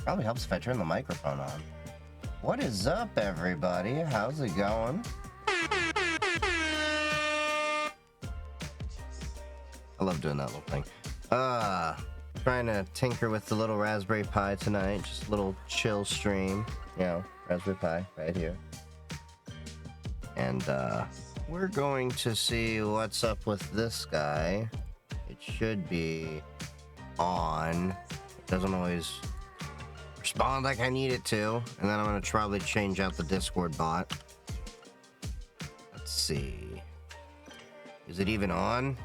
Probably helps if I turn the microphone on. What is up, everybody? How's it going? I love doing that little thing. Trying to tinker with the little Raspberry Pi tonight. Just a little chill stream. You know, Raspberry Pi right here. And, we're going to see what's up with this guy. It should be on. It doesn't always respond like I need it to. And then I'm going to probably change out the Discord bot. Let's see. Is it even on?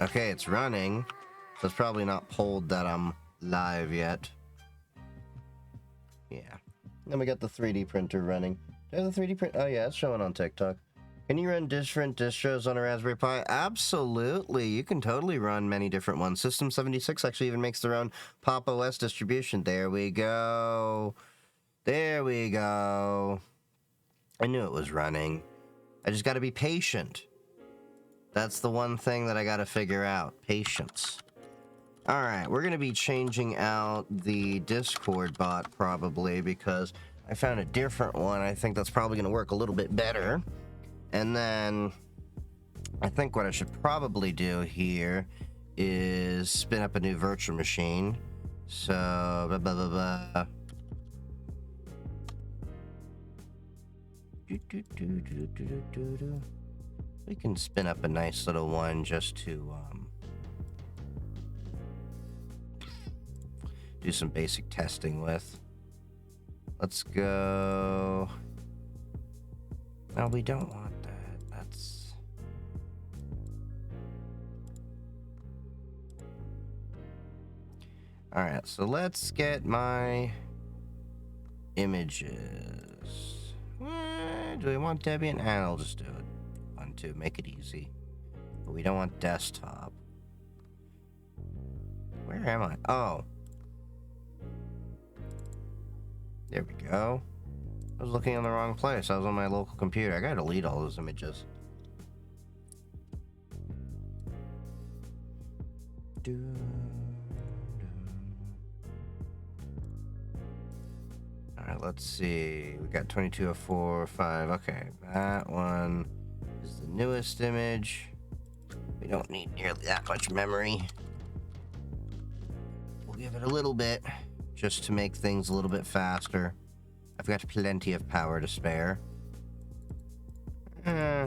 Okay, it's running. So it's probably not polled that I'm live yet. Yeah. Then we got the 3D printer running. Do I have the 3D print? Oh yeah, it's showing on TikTok. Can you run different distros on a Raspberry Pi? Absolutely. You can totally run many different ones. System 76 actually even makes their own Pop! OS distribution. There we go. There we go. I knew it was running. I just got to be patient. That's the one thing that I got to figure out. Patience. All right, we're going to be changing out the Discord bot probably because I found a different one. I think that's probably going to work a little bit better. And then I think what I should probably do here is spin up a new virtual machine. So, blah, blah, blah, blah. We can spin up a nice little one just to do some basic testing with. Let's go. No, we don't want that. That's... Alright, so let's get my images. Do we want Debian? I'll just do it. 1, 2, make it easy. But we don't want desktop. Where am I? Oh. There we go. I was looking in the wrong place. I was on my local computer. I gotta delete all those images. Alright, let's see. We got 2204.5. Okay, that one is the newest image. We don't need nearly that much memory. We'll give it a little bit just to make things a little bit faster. I've got plenty of power to spare. 50.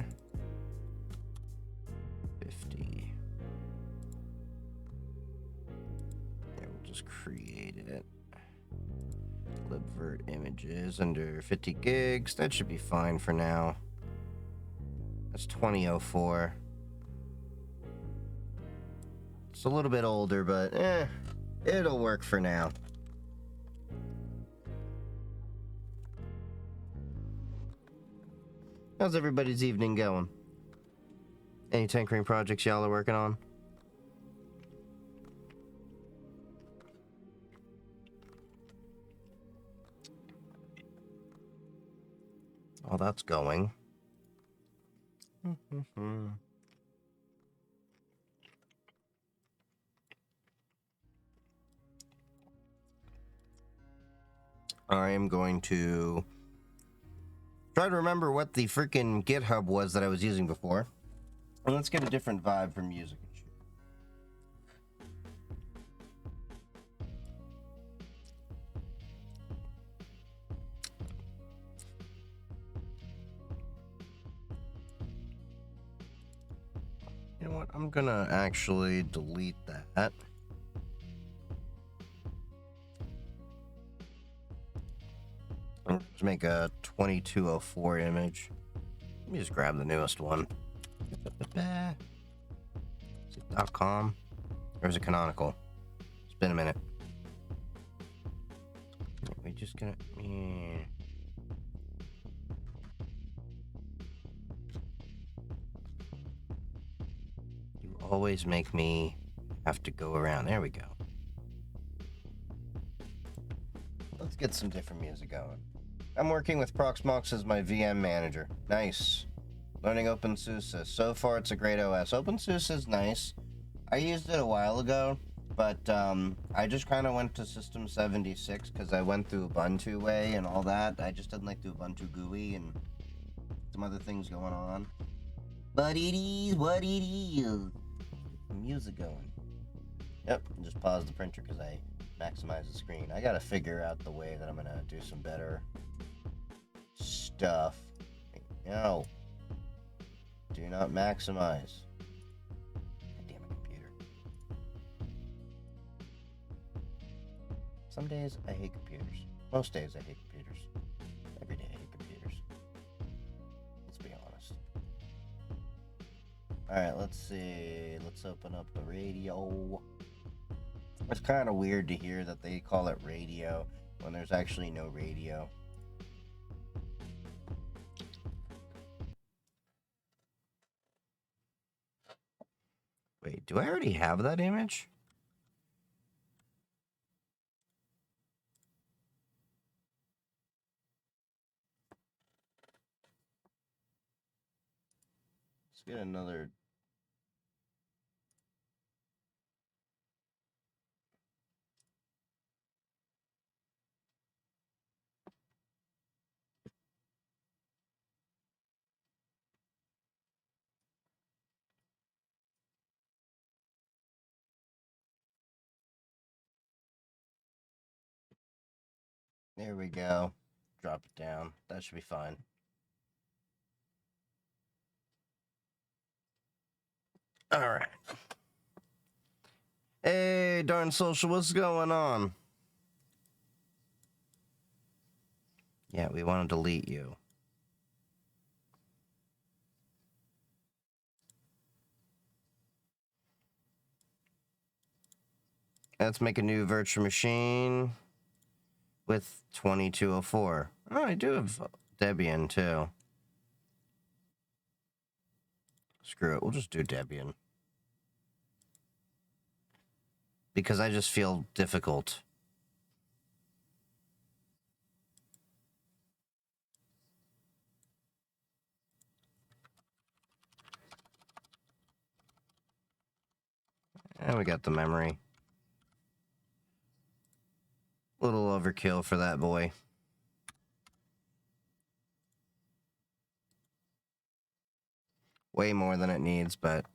There, we'll just create it. Libvirt images under 50 gigs. That should be fine for now. That's 2004. It's a little bit older, but it'll work for now. How's everybody's evening going? Any tinkering projects y'all are working on? Oh, that's going. I am going to try to remember what the freaking GitHub was that I was using before. And let's get a different vibe from music and shit. You know what? I'm gonna actually delete that. Let's make a 2204 image. Let me just grab the newest one. Is it .com? Or is it canonical? It's been a minute. We're just gonna... Yeah. You always make me have to go around. There we go. Let's get some different music going. I'm working with Proxmox as my VM manager. Nice. Learning OpenSUSE. So far, it's a great OS. OpenSUSE is nice. I used it a while ago, But I just kind of went to System 76 because I went through Ubuntu way and all that. I just didn't like the Ubuntu GUI and some other things going on. But it is what it is. Music going. Yep, just pause the printer because I maximize the screen. I gotta figure out the way that I'm gonna do some better stuff. No. Do not maximize. God damn it, computer. Some days I hate computers. Most days I hate computers. Every day I hate computers. Let's be honest. Alright, let's see. Let's open up the radio. It's kind of weird to hear that they call it radio when there's actually no radio. Wait, do I already have that image? Let's get another. There we go. Drop it down. That should be fine. Alright. Hey, darn social, what's going on? Yeah, we want to delete you. Let's make a new virtual machine with 2204. Oh, I do have Debian too. Screw it, we'll just do Debian. Because I just feel difficult. And we got the memory. Little overkill for that boy. Way more than it needs, but...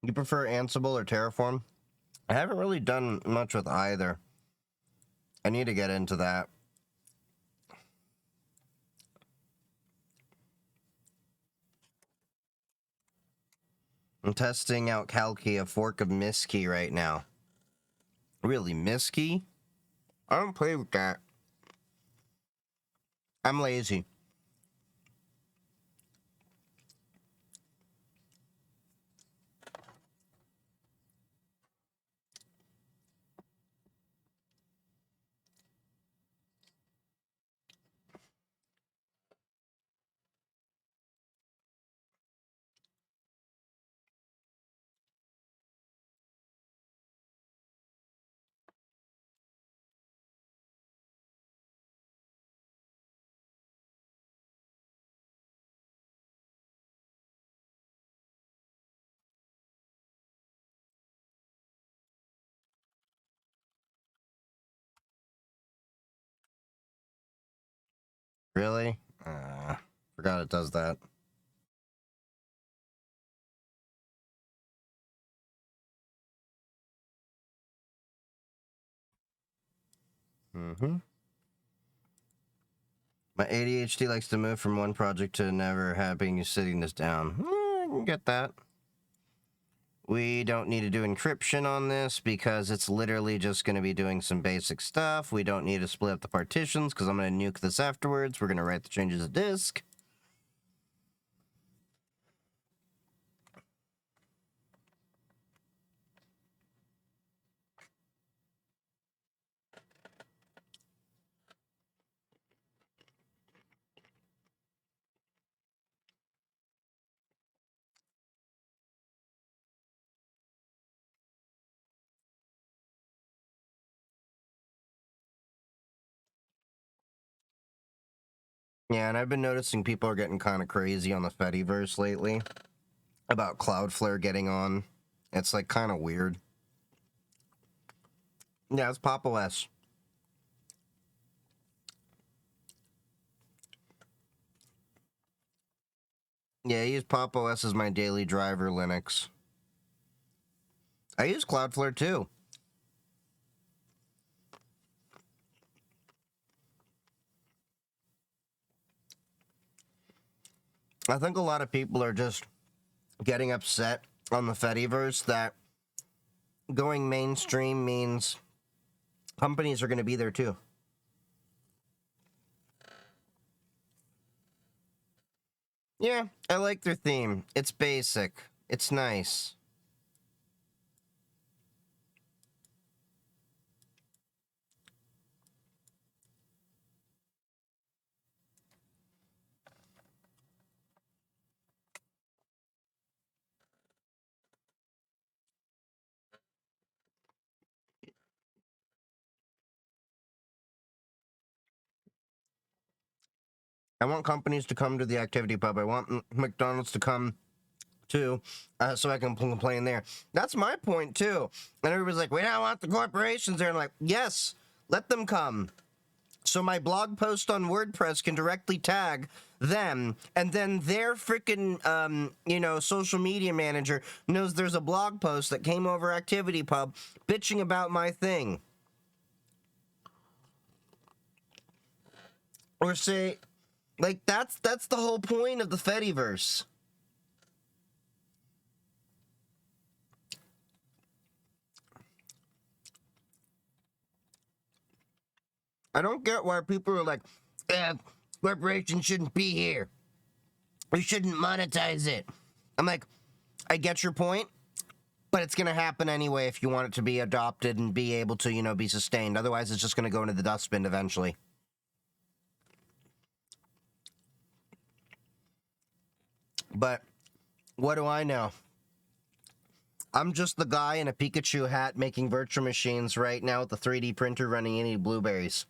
You prefer Ansible or Terraform? I haven't really done much with either. I need to get into that. I'm testing out Calki, a fork of Miski right now. Really, Miski? I don't play with that. I'm lazy. Really? Forgot it does that. Mm-hmm. My ADHD likes to move from one project to never having sitting this down. I can get that. We don't need to do encryption on this because it's literally just going to be doing some basic stuff. We don't need to split up the partitions because I'm going to nuke this afterwards. We're going to write the changes to disk. Yeah, and I've been noticing people are getting kind of crazy on the Fediverse lately about Cloudflare getting on. It's like kind of weird. Yeah, it's Pop OS. Yeah, I use Pop OS as my daily driver Linux. I use Cloudflare too. I think a lot of people are just getting upset on the Fediverse that going mainstream means companies are going to be there too. Yeah, I like their theme. It's basic. It's nice. I want companies to come to the activity pub. I want McDonald's to come too, so I can complain there. That's my point too. And everybody's like, "We don't want the corporations there." I'm like, "Yes, let them come." So my blog post on WordPress can directly tag them, and then their freaking, social media manager knows there's a blog post that came over Activity Pub bitching about my thing. Or say, like, that's the whole point of the Fediverse. I don't get why people are like, corporations shouldn't be here. We shouldn't monetize it. I'm like, I get your point, but it's going to happen anyway if you want it to be adopted and be able to, be sustained. Otherwise, it's just going to go into the dustbin eventually. But what do I know? I'm just the guy in a Pikachu hat making virtual machines right now with the 3D printer running any blueberries.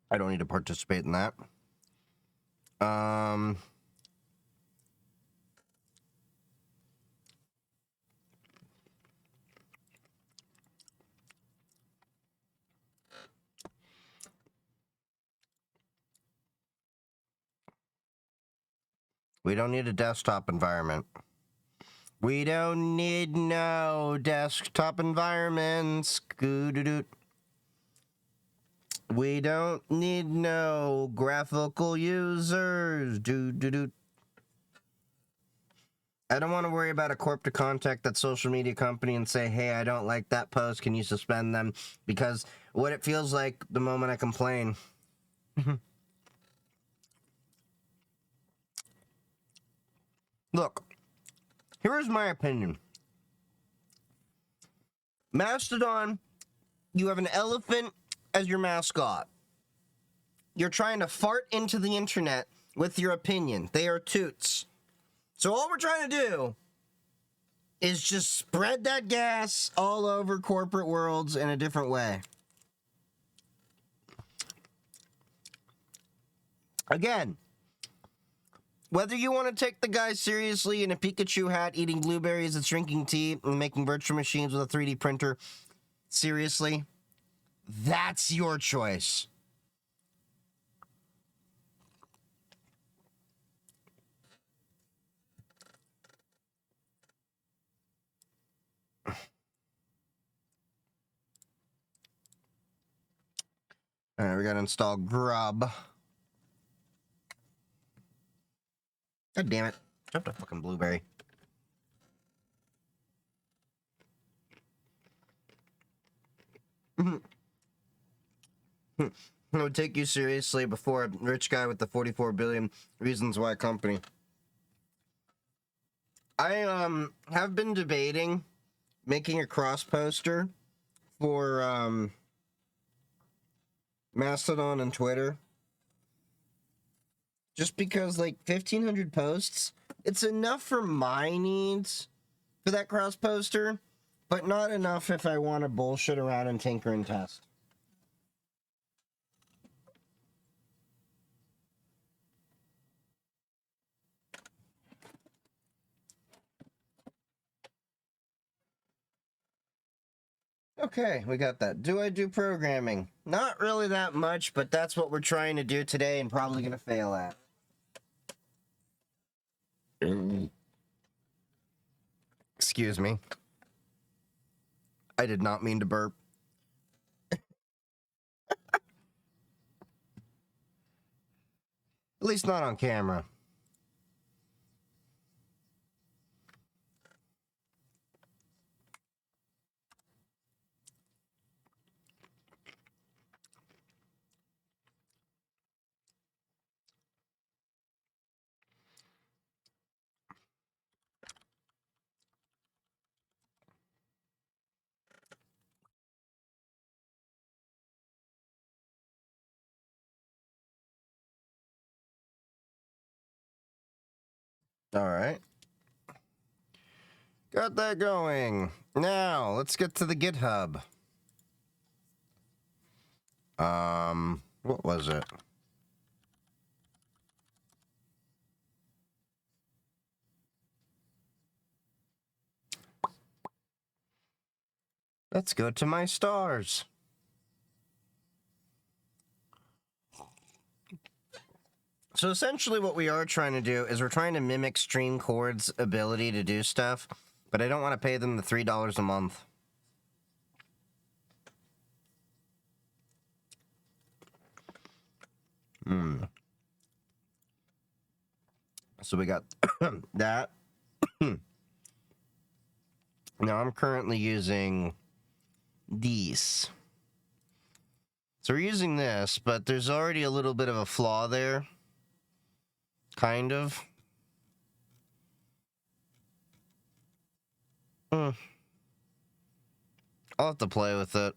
I don't need to participate in that. We don't need a desktop environment. We don't need no desktop environments. We don't need no graphical users. I don't want to worry about a corp to contact that social media company and say, hey, I don't like that post. Can you suspend them? Because what it feels like the moment I complain. Look, here's my opinion. Mastodon, you have an elephant as your mascot. You're trying to fart into the internet with your opinion. They are toots. So all we're trying to do is just spread that gas all over corporate worlds in a different way. Again, whether you want to take the guy seriously in a Pikachu hat, eating blueberries and drinking tea and making virtual machines with a 3D printer seriously, that's your choice. All right, we gotta install Grub. God damn it. Dropped a fucking blueberry. It would take you seriously before a rich guy with the 44 billion reasons why company. I have been debating making a cross poster for Mastodon and Twitter. Just because, like, 1,500 posts, it's enough for my needs for that cross poster, but not enough if I want to bullshit around and tinker and test. Okay, we got that. Do I do programming? Not really that much, but that's what we're trying to do today and probably going to fail at. Excuse me. I did not mean to burp. At least not on camera. All right. Got that going. Now, let's get to the GitHub. What was it? Let's go to my stars. So essentially what we are trying to do is we're trying to mimic StreamCord's ability to do stuff, but I don't want to pay them the $3 a month. So we got that. Now I'm currently using these. So we're using this, but there's already a little bit of a flaw there. Kind of. I'll have to play with it.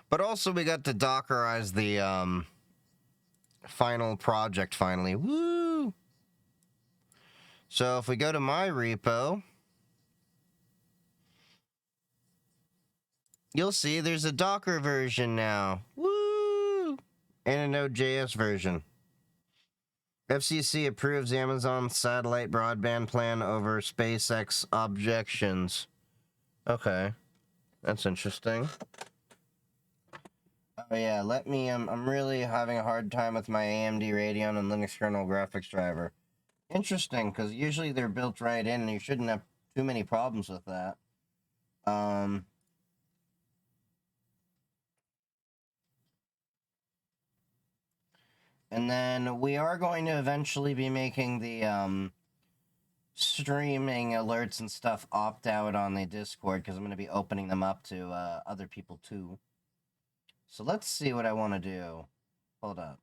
But also we got to Dockerize the final project finally. Woo! So if we go to my repo, you'll see there's a Docker version now. Woo! And a Node.js version. FCC approves Amazon satellite broadband plan over SpaceX objections. Okay. That's interesting. Oh yeah, let me, I'm really having a hard time with my AMD Radeon and Linux kernel graphics driver. Interesting, because usually they're built right in and you shouldn't have too many problems with that. And then we are going to eventually be making the, streaming alerts and stuff opt out on the Discord, because I'm going to be opening them up to, other people too. So let's see what I want to do. Hold up.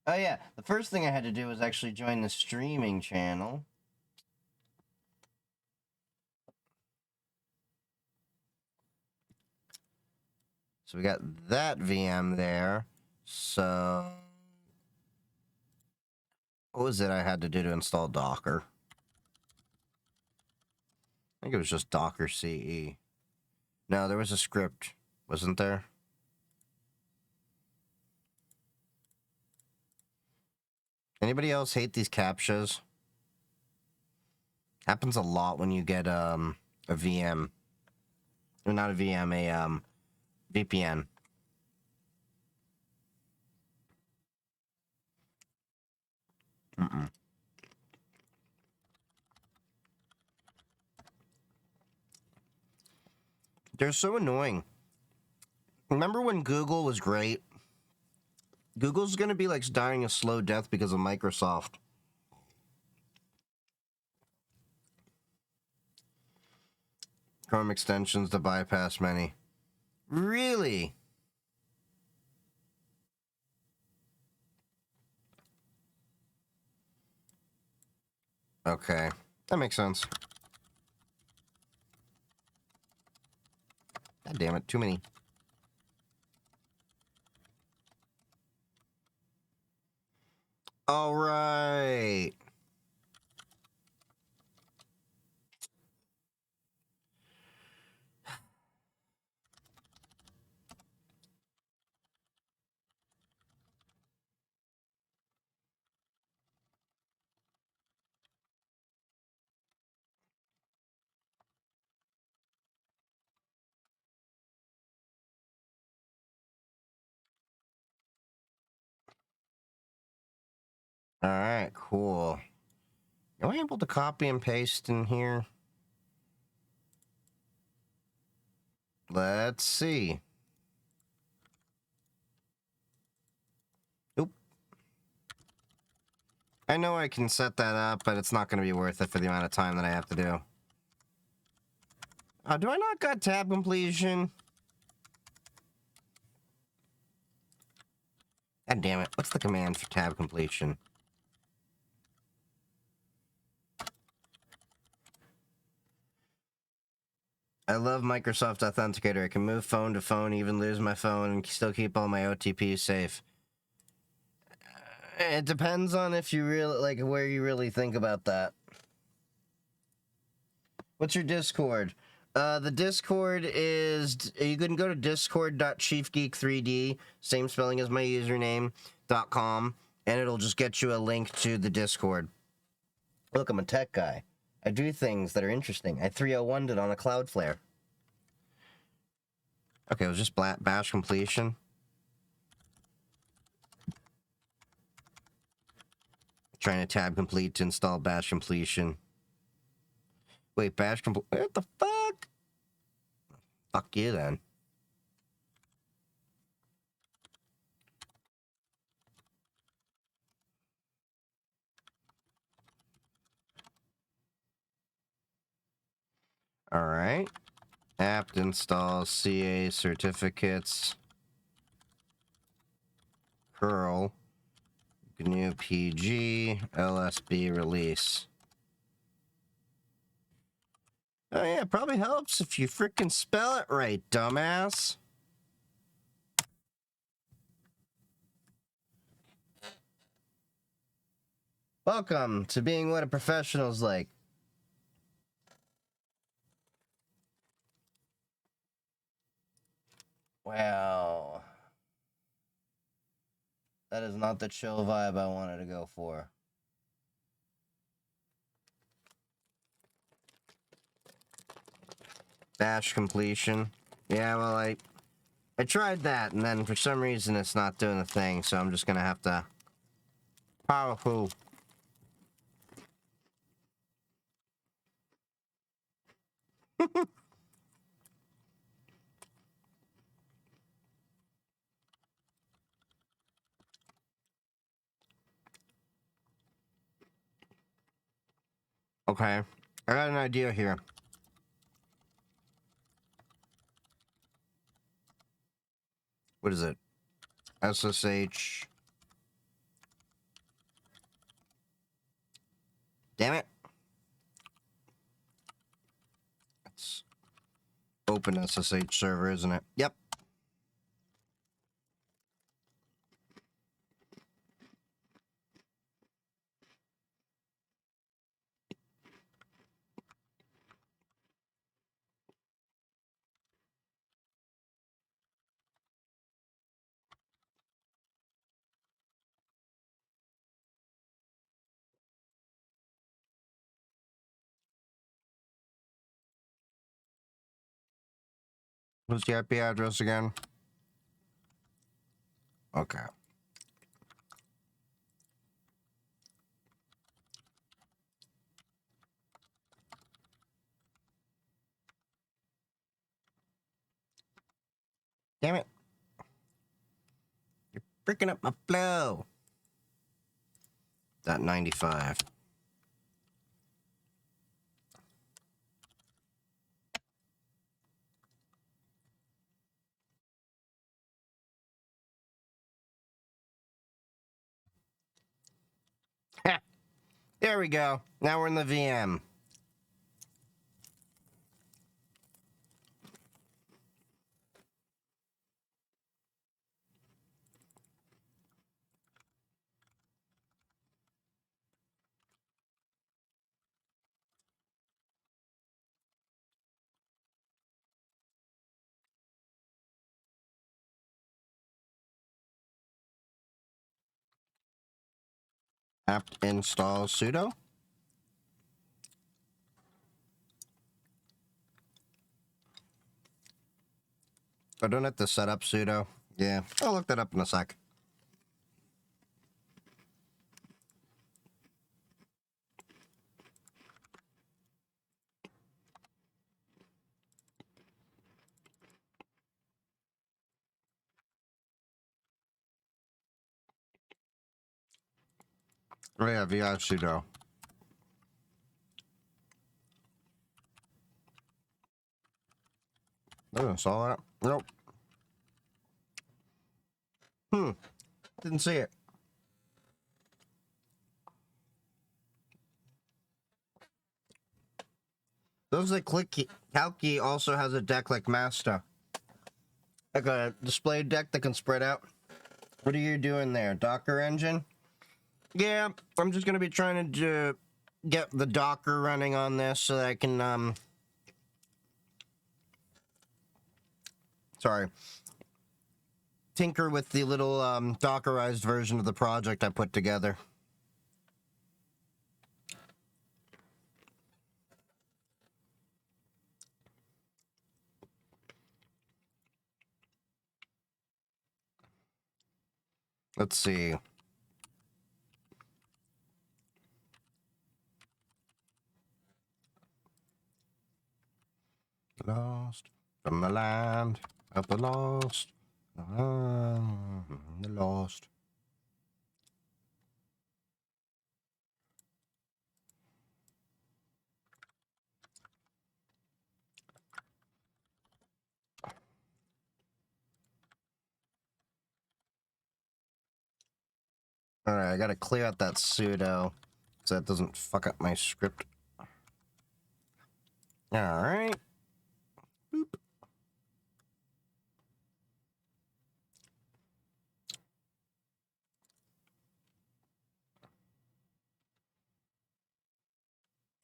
Oh yeah, the first thing I had to do was actually join the streaming channel. So we got that VM there. So what was it I had to do to install Docker? I think it was just Docker CE. No, there was a script, wasn't there? Anybody else hate these CAPTCHAs? Happens a lot when you get a VM. Or not a VM, a VPN. They're so annoying. Remember when Google was great? Google's gonna be like dying a slow death because of Microsoft. Chrome extensions to bypass many. Really? Okay. That makes sense. God damn it, too many. All right. All right, cool. Am I able to copy and paste in here? Let's see. Oop. I know I can set that up, but it's not going to be worth it for the amount of time that I have to do. Do I not got tab completion? God damn it. What's the command for tab completion? I love Microsoft Authenticator. I can move phone to phone, even lose my phone, and still keep all my OTPs safe. It depends on if you really, like, where you really think about that. What's your Discord? The Discord is, you can go to discord.chiefgeek3d, same spelling as my username, .com, and it'll just get you a link to the Discord. Look, I'm a tech guy. I do things that are interesting. I 301'd it on a Cloudflare. Okay, it was just bash completion. Trying to tab complete to install bash completion. Wait, bash complete? What the fuck? Fuck you then. All right. Apt install CA certificates. Curl. GNU PG. LSB release. Oh yeah, it probably helps if you frickin' spell it right, dumbass. Welcome to being what a professional's like. Wow. That is not the chill vibe I wanted to go for. Bash completion. Yeah, well, I tried that, and then for some reason it's not doing the thing, so I'm just gonna have to... Powerful. Okay, I got an idea here. What is it? SSH. Damn it. It's open SSH server, isn't it? Yep. What's the IP address again? Okay. Damn it. You're freaking up my flow. .95. There we go. Now we're in the VM. apt install sudo. I don't have to set up sudo. Yeah, I'll look that up in a sec. Oh yeah, vi sudo. Doesn't install that? Nope. Didn't see it. Those that click key, Calc key also has a deck like Master. Like a display deck that can spread out. What are you doing there? Docker engine? Yeah, I'm just gonna be trying to get the Docker running on this so that I can, sorry. Tinker with the little, Dockerized version of the project I put together. Let's see. Lost from the land of the lost. The lost. Alright, I gotta clear out that sudo so that doesn't fuck up my script. Alright. Boop.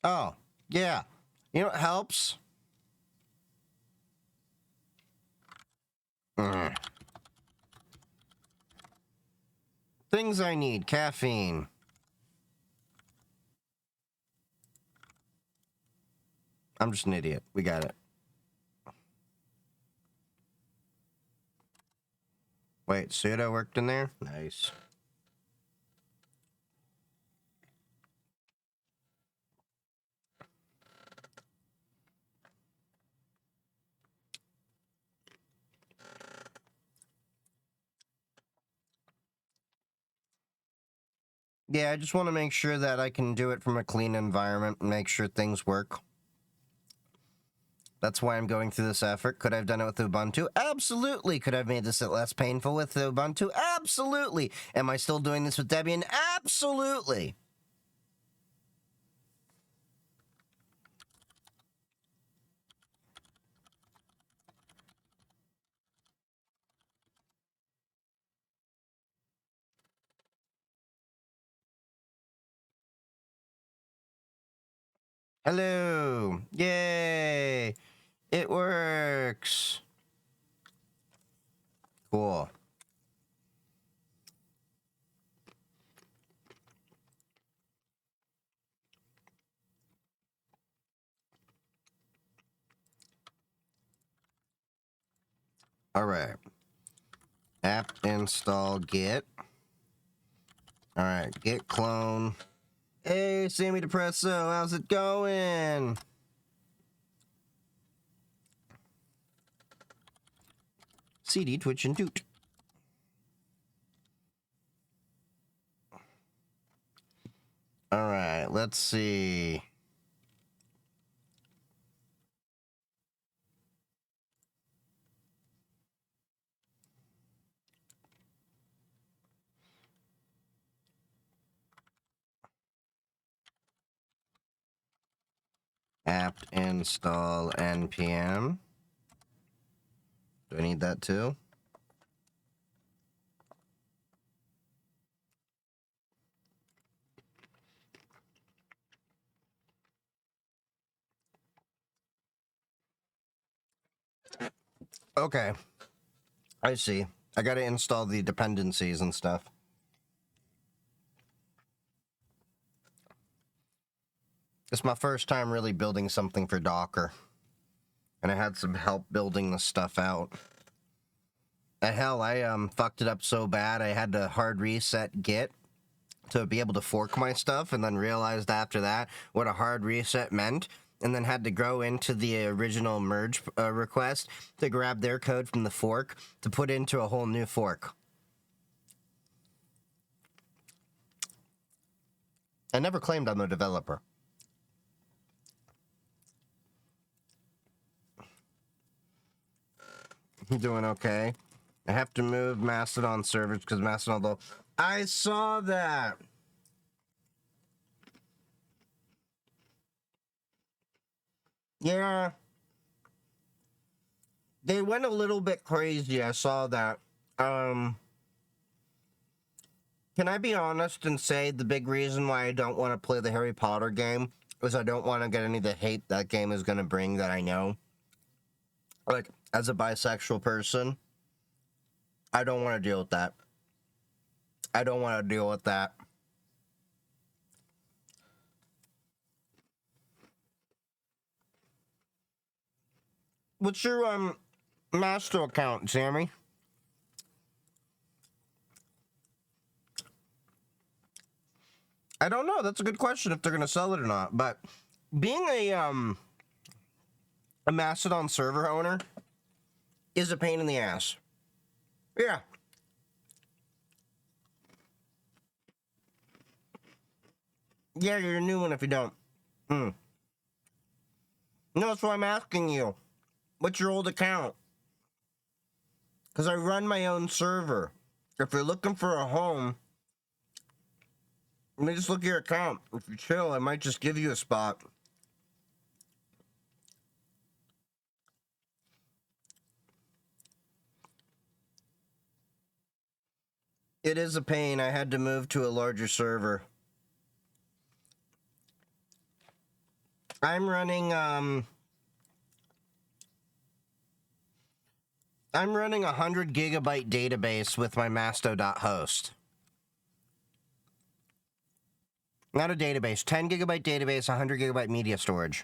Oh, yeah. You know what helps? Things I need. Caffeine. I'm just an idiot. We got it. Wait, sudo worked in there? Nice. Yeah, I just want to make sure that I can do it from a clean environment and make sure things work. That's why I'm going through this effort. Could I have done it with Ubuntu? Absolutely. Could I have made this less painful with Ubuntu? Absolutely. Am I still doing this with Debian? Absolutely. Hello. Yay. It works. Cool. All right. Apt install git. All right. Git clone. Hey, Sammy Depresso. How's it going? CD, Twitch, and Toot. All right. Let's see. Apt install npm. Do I need that too? Okay. I see. I gotta install the dependencies and stuff. It's my first time really building something for Docker. And I had some help building the stuff out. And hell, I fucked it up so bad I had to hard reset Git to be able to fork my stuff, and then realized after that what a hard reset meant, and then had to go into the original merge request to grab their code from the fork to put into a whole new fork. I never claimed I'm a developer. I'm doing okay. I have to move Mastodon servers because Mastodon, though. I saw that. Yeah. They went a little bit crazy. I saw that. Can I be honest and say the big reason why I don't want to play the Harry Potter game is I don't want to get any of the hate that game is going to bring that I know. Like, as a bisexual person, I don't want to deal with that. I don't want to deal with that. What's your, master account, Sammy? I don't know. That's a good question if they're going to sell it or not. But being a Mastodon server owner is a pain in the ass. Yeah. Yeah, you're a new one if you don't. No, that's why I'm asking you. What's your old account? Because I run my own server. If you're looking for a home, let me just look at your account. If you're chill, I might just give you a spot. It is a pain. I had to move to a larger server. I'm running a 100 gigabyte database with my masto.host. Not a database. 10 gigabyte database, 100 gigabyte media storage.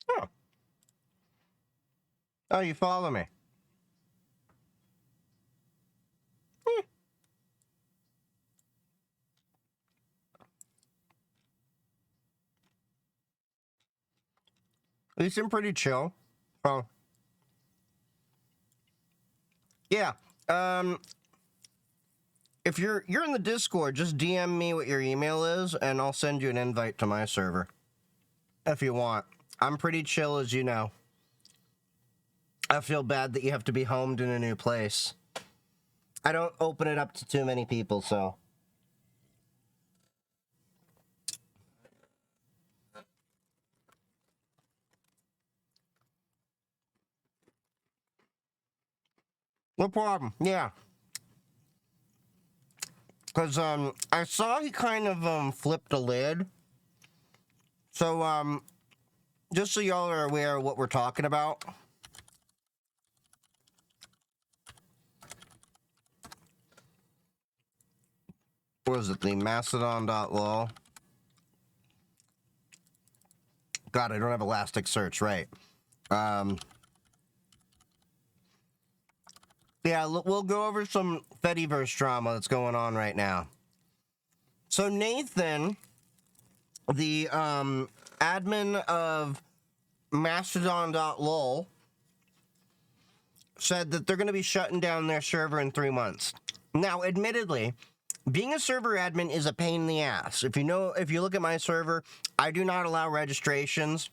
Oh. Oh, you follow me. You seem pretty chill. Oh. Yeah. If you're in the Discord, just DM me what your email is, and I'll send you an invite to my server. If you want. I'm pretty chill, as you know. I feel bad that you have to be homed in a new place. I don't open it up to too many people, so. No problem. Yeah. Because, I saw he kind of, flipped a lid. So, just so y'all are aware of what we're talking about. What is it? The Mastodon.lol. God, I don't have Elasticsearch, right. Yeah, we'll go over some Fediverse drama that's going on right now. So Nathan, the admin of Mastodon.lol, said that they're going to be shutting down their server in 3 months. Now, admittedly, being a server admin is a pain in the ass. If you look at my server, I do not allow registrations.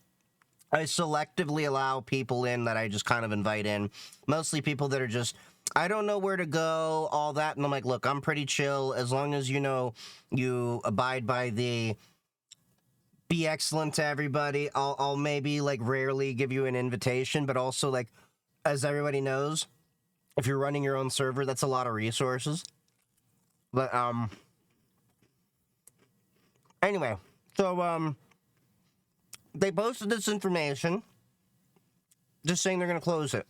I selectively allow people in that I just kind of invite in. Mostly people that are just, I don't know where to go, all that. And I'm like, look, I'm pretty chill. As long as you abide by the be excellent to everybody, I'll maybe like rarely give you an invitation. But also, like, as everybody knows, if you're running your own server, that's a lot of resources. But anyway, so they posted this information just saying they're going to close it.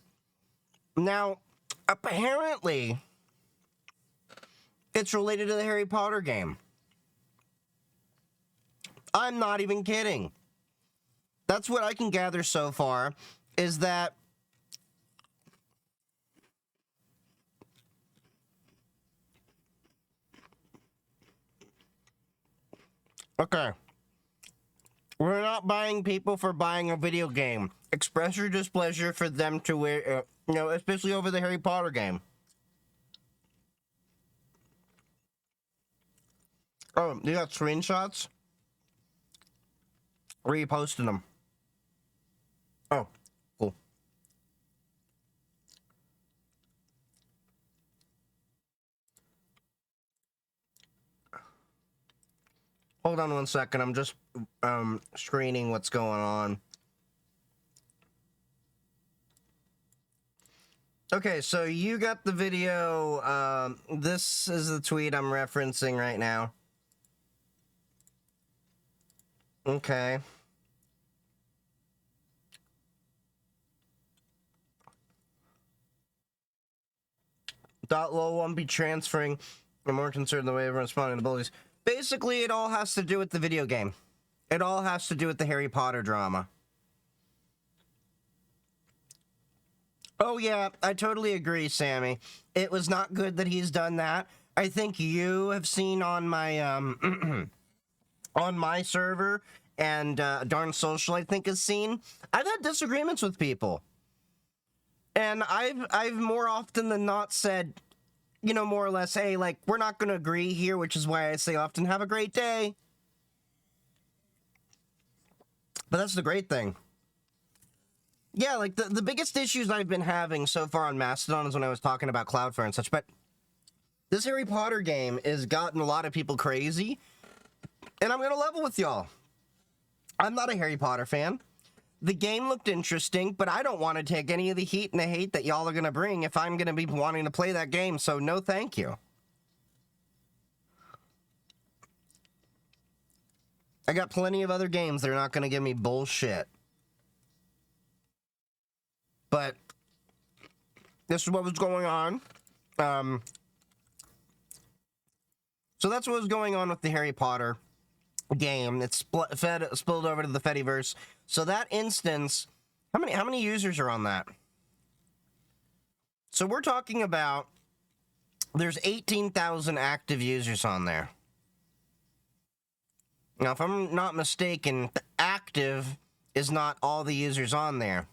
Now, apparently, it's related to the Harry Potter game. I'm not even kidding. That's what I can gather so far, is that okay. We're not buying people for buying a video game. Express your displeasure for them to wear, especially over the Harry Potter game. Oh, you got screenshots? Where are you posting them? Oh, cool. Hold on one second. I'm just screening what's going on. Okay, so you got the video. This is the tweet I'm referencing right now. Okay. .low won't be transferring. I'm more concerned the way everyone's responding to bullies. Basically, it all has to do with the video game. It all has to do with the Harry Potter drama. Oh yeah, I totally agree, Sammy. It was not good that he's done that. I think you have seen on my on my server, and Darn Social, I think, has seen. I've had disagreements with people. And I've more often than not said, more or less, hey, like, we're not going to agree here, which is why I say often, have a great day. But that's the great thing. Yeah, like, the biggest issues I've been having so far on Mastodon is when I was talking about Cloudflare and such, but this Harry Potter game has gotten a lot of people crazy, and I'm going to level with y'all. I'm not a Harry Potter fan. The game looked interesting, but I don't want to take any of the heat and the hate that y'all are going to bring if I'm going to be wanting to play that game, so no thank you. I got plenty of other games that are not going to give me bullshit. But this is what was going on. So that's what was going on with the Harry Potter game. It's spilled over to the Fediverse. So that instance, how many users are on that? So we're talking about there's 18,000 active users on there. Now, if I'm not mistaken, the active is not all the users on there.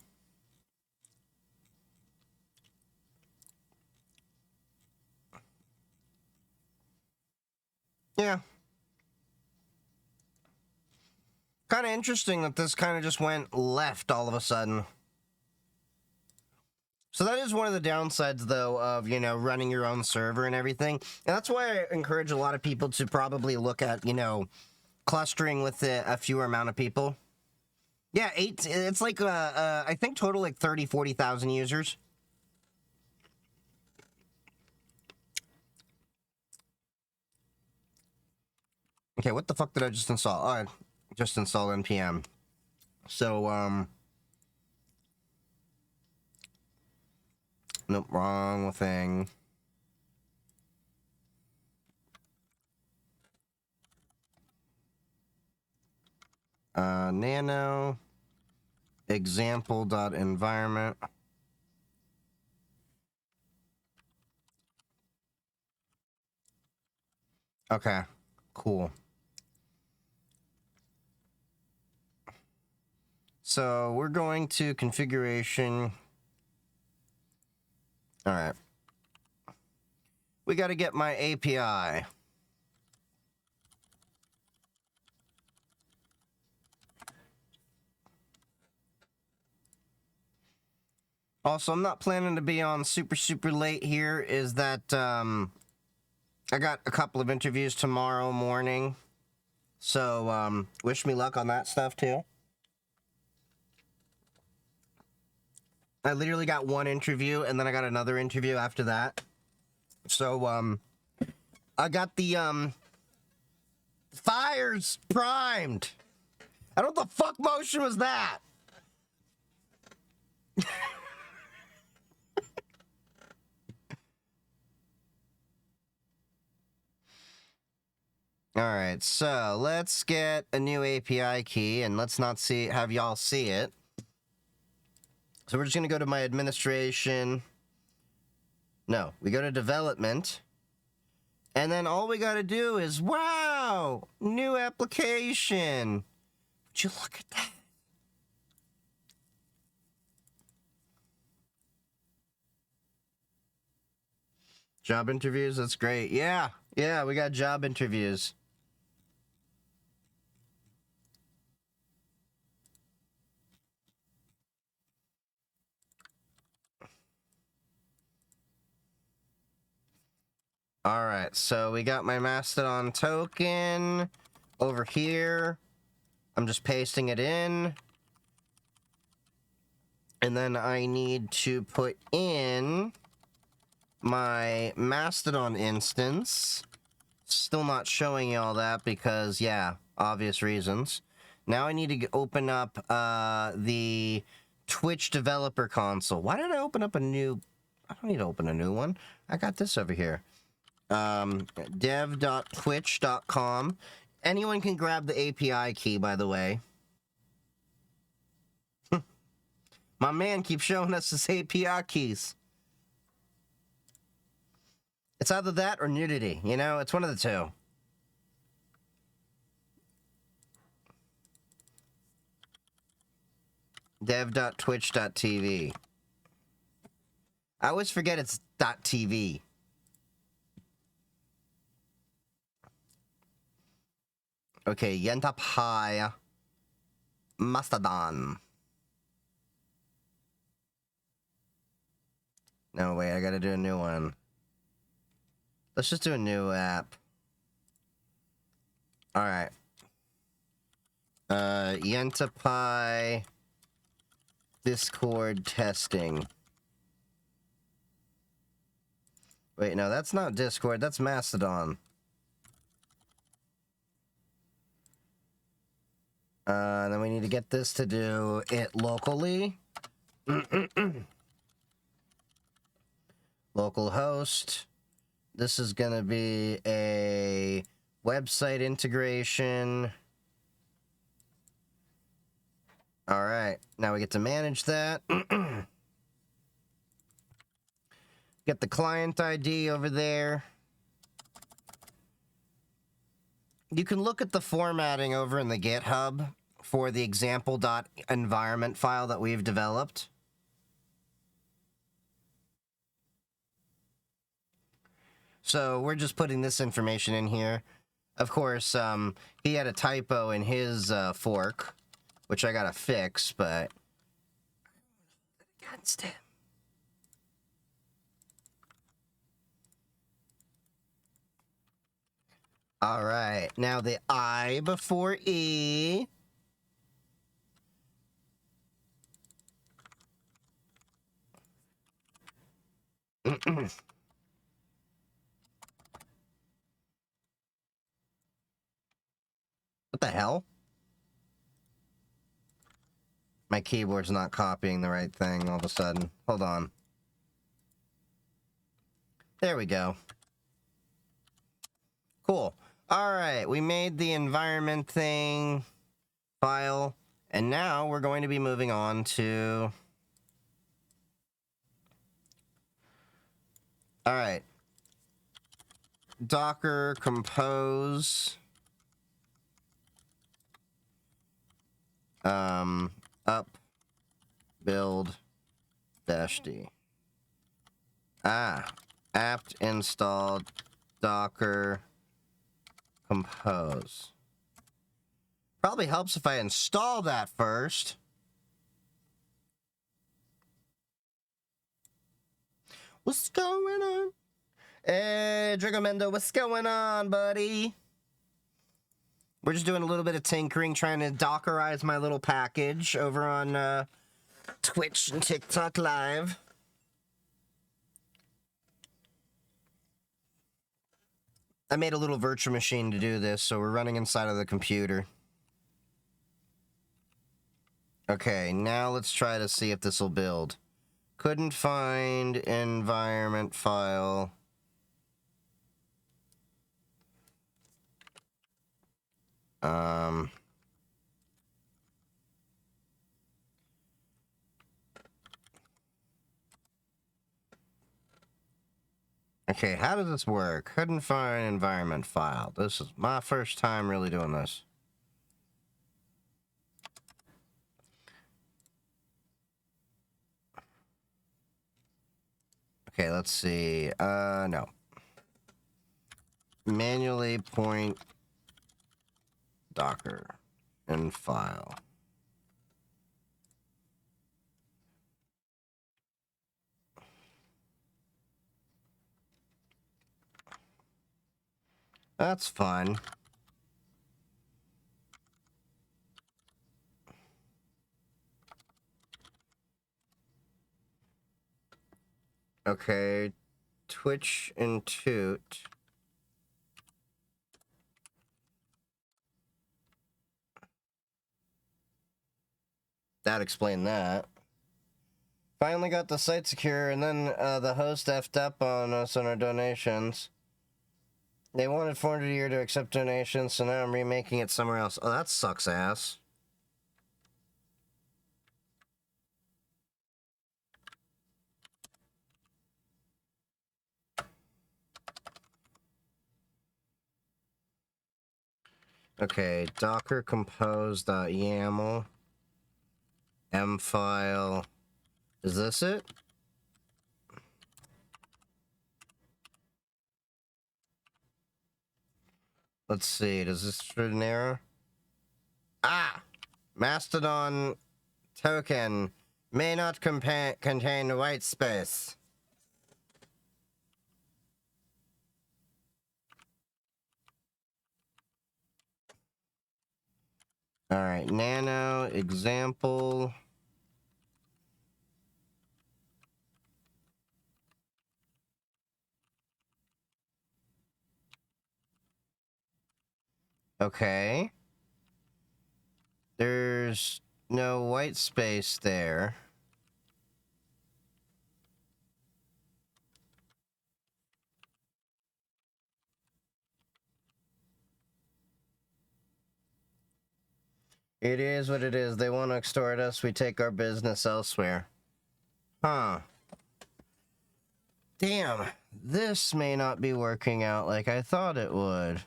Yeah. Kind of interesting that this kind of just went left all of a sudden. So that is one of the downsides, though, of, running your own server and everything. And that's why I encourage a lot of people to probably look at, clustering with a fewer amount of people. Yeah, it's like, I think total like 30, 40,000 users. Okay, what the fuck did I just install? Oh, I just installed NPM. So, nope, wrong thing. Nano example.environment. Okay, cool. So we're going to configuration. All right. We got to get my API. Also, I'm not planning to be on super late here. Is that I got a couple of interviews tomorrow morning. So wish me luck on that stuff too. I literally got one interview, and then I got another interview after that. So, I got the, fires primed. And what the fuck motion was that? Alright, so let's get a new API key and let's not have y'all see it. So we're just gonna go to my administration. No, we go to development. And then all we gotta do is, wow, new application. Would you look at that? Job interviews, that's great. Yeah, we got job interviews. Alright, so we got my Mastodon token over here. I'm just pasting it in. And then I need to put in my Mastodon instance. Still not showing you all that because, yeah, obvious reasons. Now I need to open up the Twitch developer console. Why did I open up a new... I don't need to open a new one. I got this over here. Dev.twitch.com. Anyone can grab the API key, by the way. My man keeps showing us his API keys. It's either that or nudity, you know? It's one of the two. Dev.twitch.tv. I always forget it's .tv. Okay, Yentapai Mastodon. No, wait, I gotta do a new one. Let's just do a new app. Alright. Yentapai Discord testing. Wait, no, that's not Discord, that's Mastodon. Then we need to get this to do it locally. Local host. This is going to be a website integration. All right, now we get to manage that. Get the client ID over there. You can look at the formatting over in the GitHub for the example.environment file that we've developed. So we're just putting this information in here. Of course, he had a typo in his fork, which I gotta fix, but against him. All right, now the I before E. What the hell? My keyboard's not copying the right thing all of a sudden. Hold on. There we go. Cool. All right, we made the environment thing file, and now we're going to be moving on to... All right. Docker compose... up build dash D. Apt installed Docker compose. Probably helps if I install that first. What's going on? Hey, Dragomendo, what's going on, buddy? We're just doing a little bit of tinkering, trying to Dockerize my little package over on Twitch and TikTok Live. I made a little virtual machine to do this, so we're running inside of the computer. Okay, now let's try to see if this will build. Couldn't find environment file. Okay, how does this work? Couldn't find environment file. This is my first time really doing this. Okay, let's see. No. Manually point Docker and file. That's fun. Okay, Twitch and Toot. That explained that. Finally got the site secure, and then the host effed up on us on our donations. They wanted 400 a year to accept donations, so now I'm remaking it somewhere else. Oh, that sucks ass. Okay, docker compose.yaml m file. Is this it? Let's see, does this shoot an error? Ah! Mastodon token may not contain white space. Alright, nano example. Okay. There's no white space there. It is what it is. They want to extort us. We take our business elsewhere. Huh. Damn. This may not be working out like I thought it would.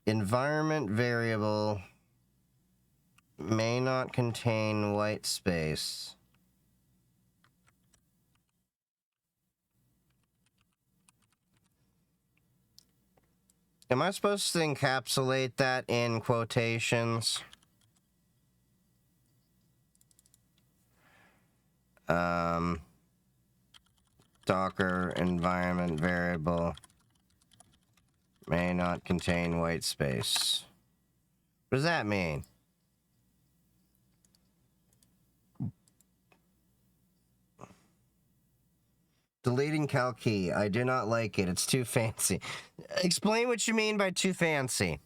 Environment variable may not contain white space. Am I supposed to encapsulate that in quotations? Docker environment variable may not contain white space. What does that mean? Deleting cal key. I do not like it. It's too fancy. Explain what you mean by too fancy.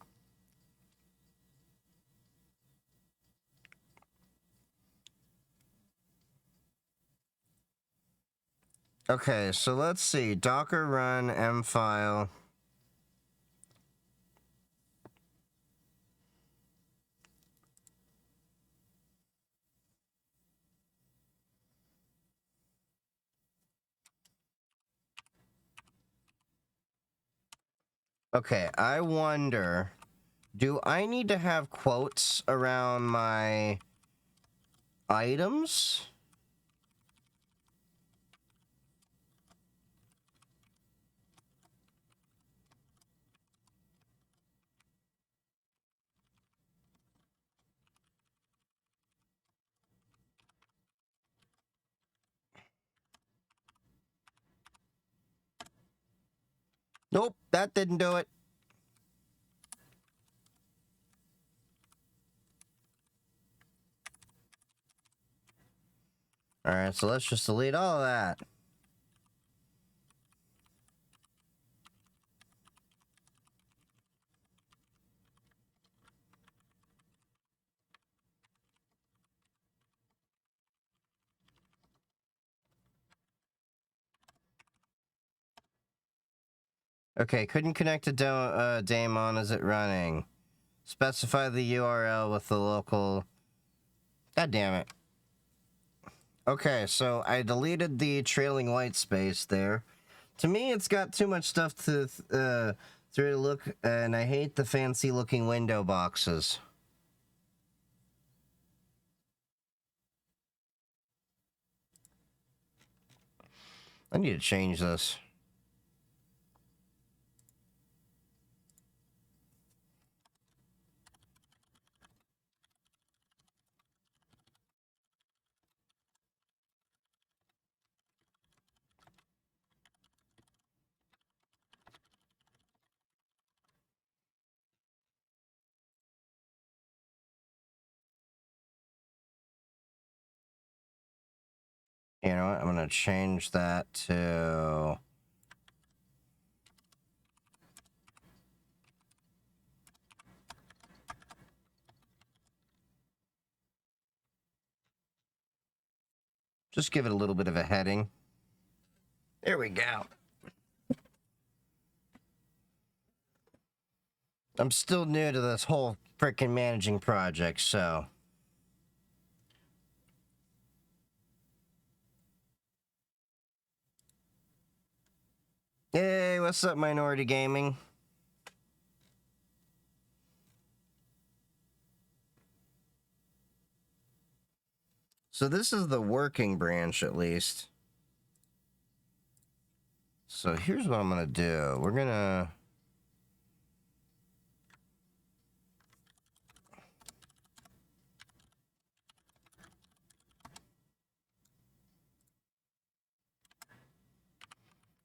Okay, so let's see. Docker run m file. Okay, I wonder, do I need to have quotes around my items? Nope, that didn't do it. Alright, so let's just delete all of that. Okay, couldn't connect to daemon. Is it running? Specify the URL with the local... God damn it. Okay, so I deleted the trailing white space there. To me, it's got too much stuff to look, and I hate the fancy-looking window boxes. I need to change this. You know what? I'm going to change that to... Just give it a little bit of a heading. There we go. I'm still new to this whole frickin' managing project, so... Hey, what's up, Minority Gaming? So this is the working branch, at least. So here's what I'm gonna do. We're gonna...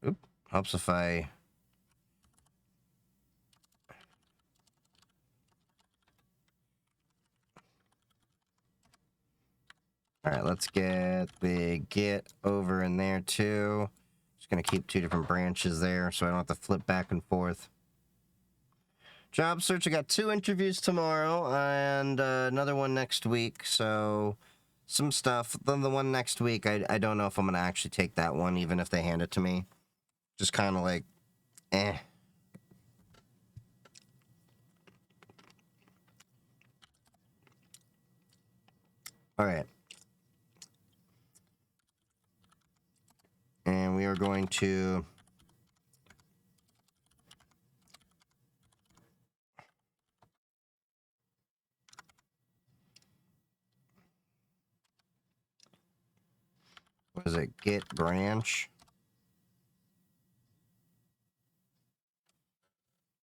Oop, helps if I... Alright, let's get the Git over in there too. Just gonna keep two different branches there so I don't have to flip back and forth. Job search, I got 2 interviews tomorrow and another one next week, so some stuff. Then the one next week, I don't know if I'm gonna actually take that one, even if they hand it to me. Just kind of like, eh. Alright. And we are going to... What is it? Git branch?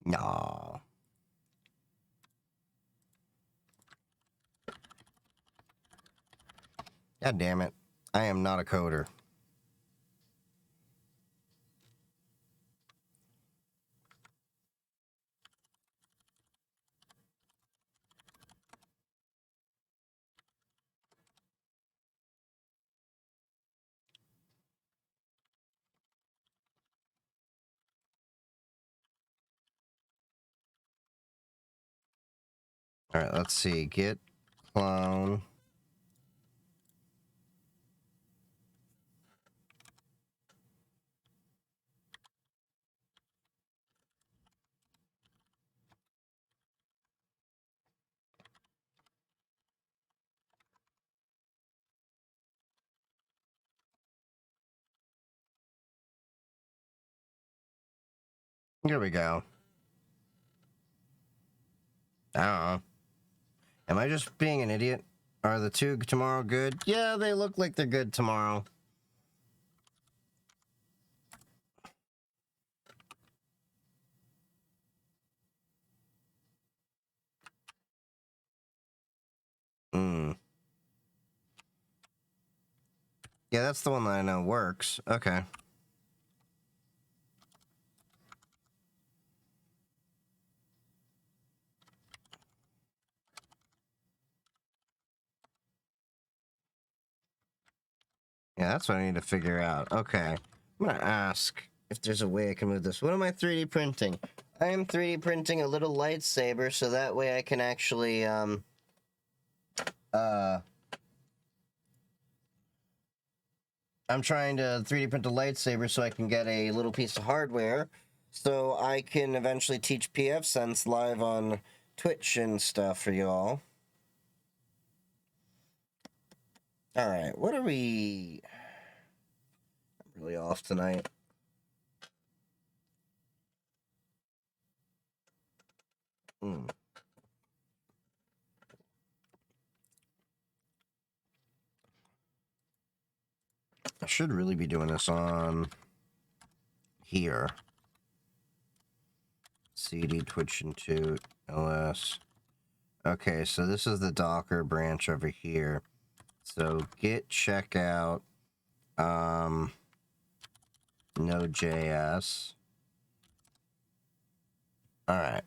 No. God damn it. I am not a coder. Alright, let's see. Git clone. Here we go. I don't know. Am I just being an idiot? Are the 2 tomorrow good? Yeah, they look like they're good tomorrow. Hmm. Yeah, that's the one that I know works. Okay. Yeah, that's what I need to figure out. Okay. I'm gonna ask if there's a way I can move this. What am I 3D printing? I am 3D printing a little lightsaber so that way I can actually, I'm trying to 3D print a lightsaber so I can get a little piece of hardware so I can eventually teach PfSense live on Twitch and stuff for y'all. Alright, what are we... I'm really off tonight. I should really be doing this on here. CD, Twitch, and Toot, LS. Okay, so this is the Docker branch over here. So git checkout Node.js. Alright.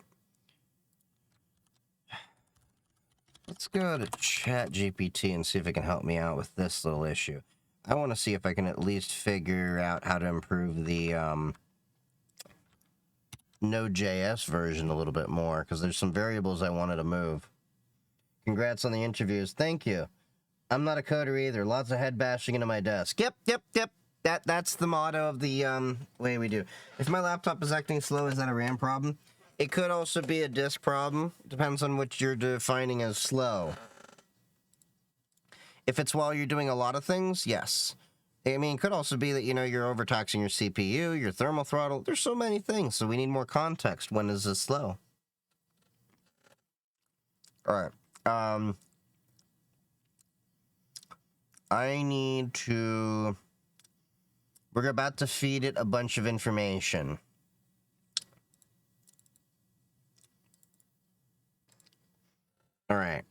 Let's go to ChatGPT and see if it can help me out with this little issue. I want to see if I can at least figure out how to improve the Node.js version a little bit more, because there's some variables I wanted to move. Congrats on the interviews. Thank you. I'm not a coder either. Lots of head bashing into my desk. Yep. That's the motto of the way we do. If my laptop is acting slow, is that a RAM problem? It could also be a disk problem. Depends on what you're defining as slow. If it's while you're doing a lot of things, yes. I mean, it could also be that, you know, you're overtaxing your CPU, your thermal throttle. There's so many things, so we need more context. When is this slow? All right. I need to... We're about to feed it a bunch of information. All right.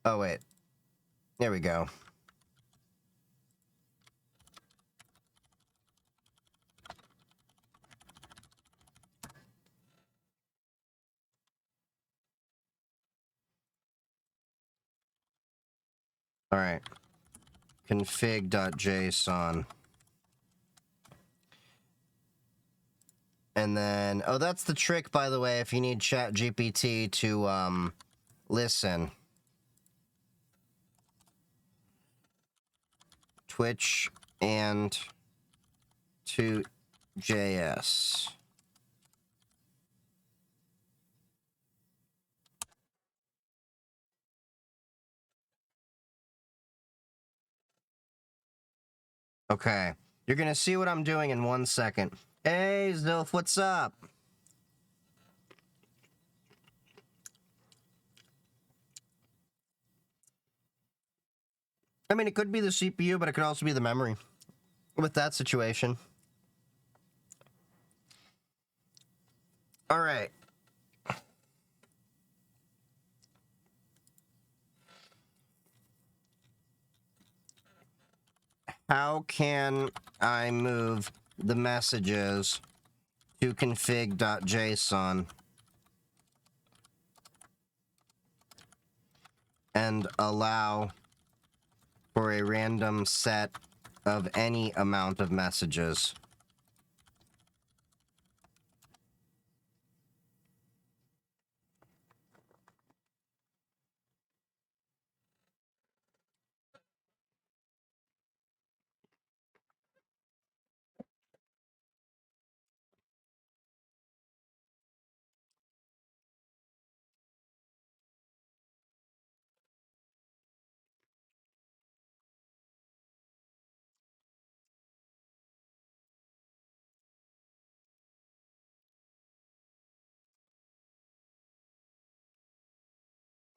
Oh, wait. There we go. All right. Config.json. And then, oh, that's the trick, by the way, if you need ChatGPT to, listen. Twitch and to JS. Okay. You're gonna see what I'm doing in 1 second. Hey, Zilf, what's up? I mean, it could be the CPU, but it could also be the memory. With that situation. All right. How can I move the messages to config.json and allow for a random set of any amount of messages?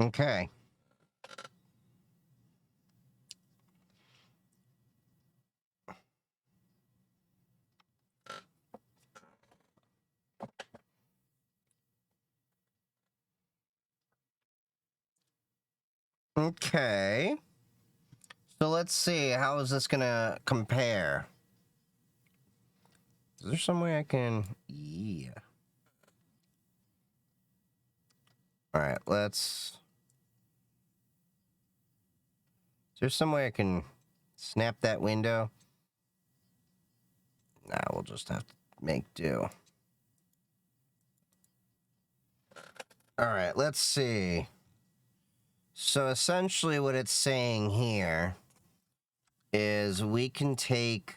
Okay. Okay. So let's see, how is this gonna compare? Is there some way I can... Yeah. Alright, let's... Is there some way I can snap that window? Nah, we'll just have to make do. Alright, let's see. So essentially what it's saying here is we can take